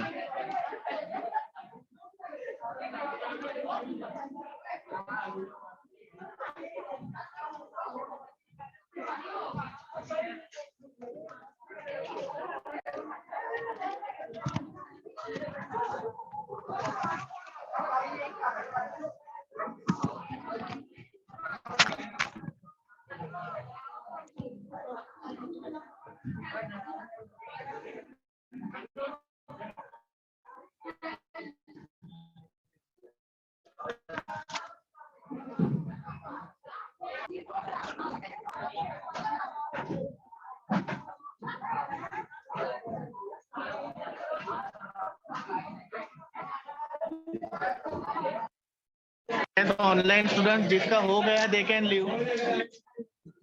Online student जिसका हो गया दे कैन लीव,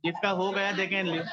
जिसका हो गया दे कैन लीव।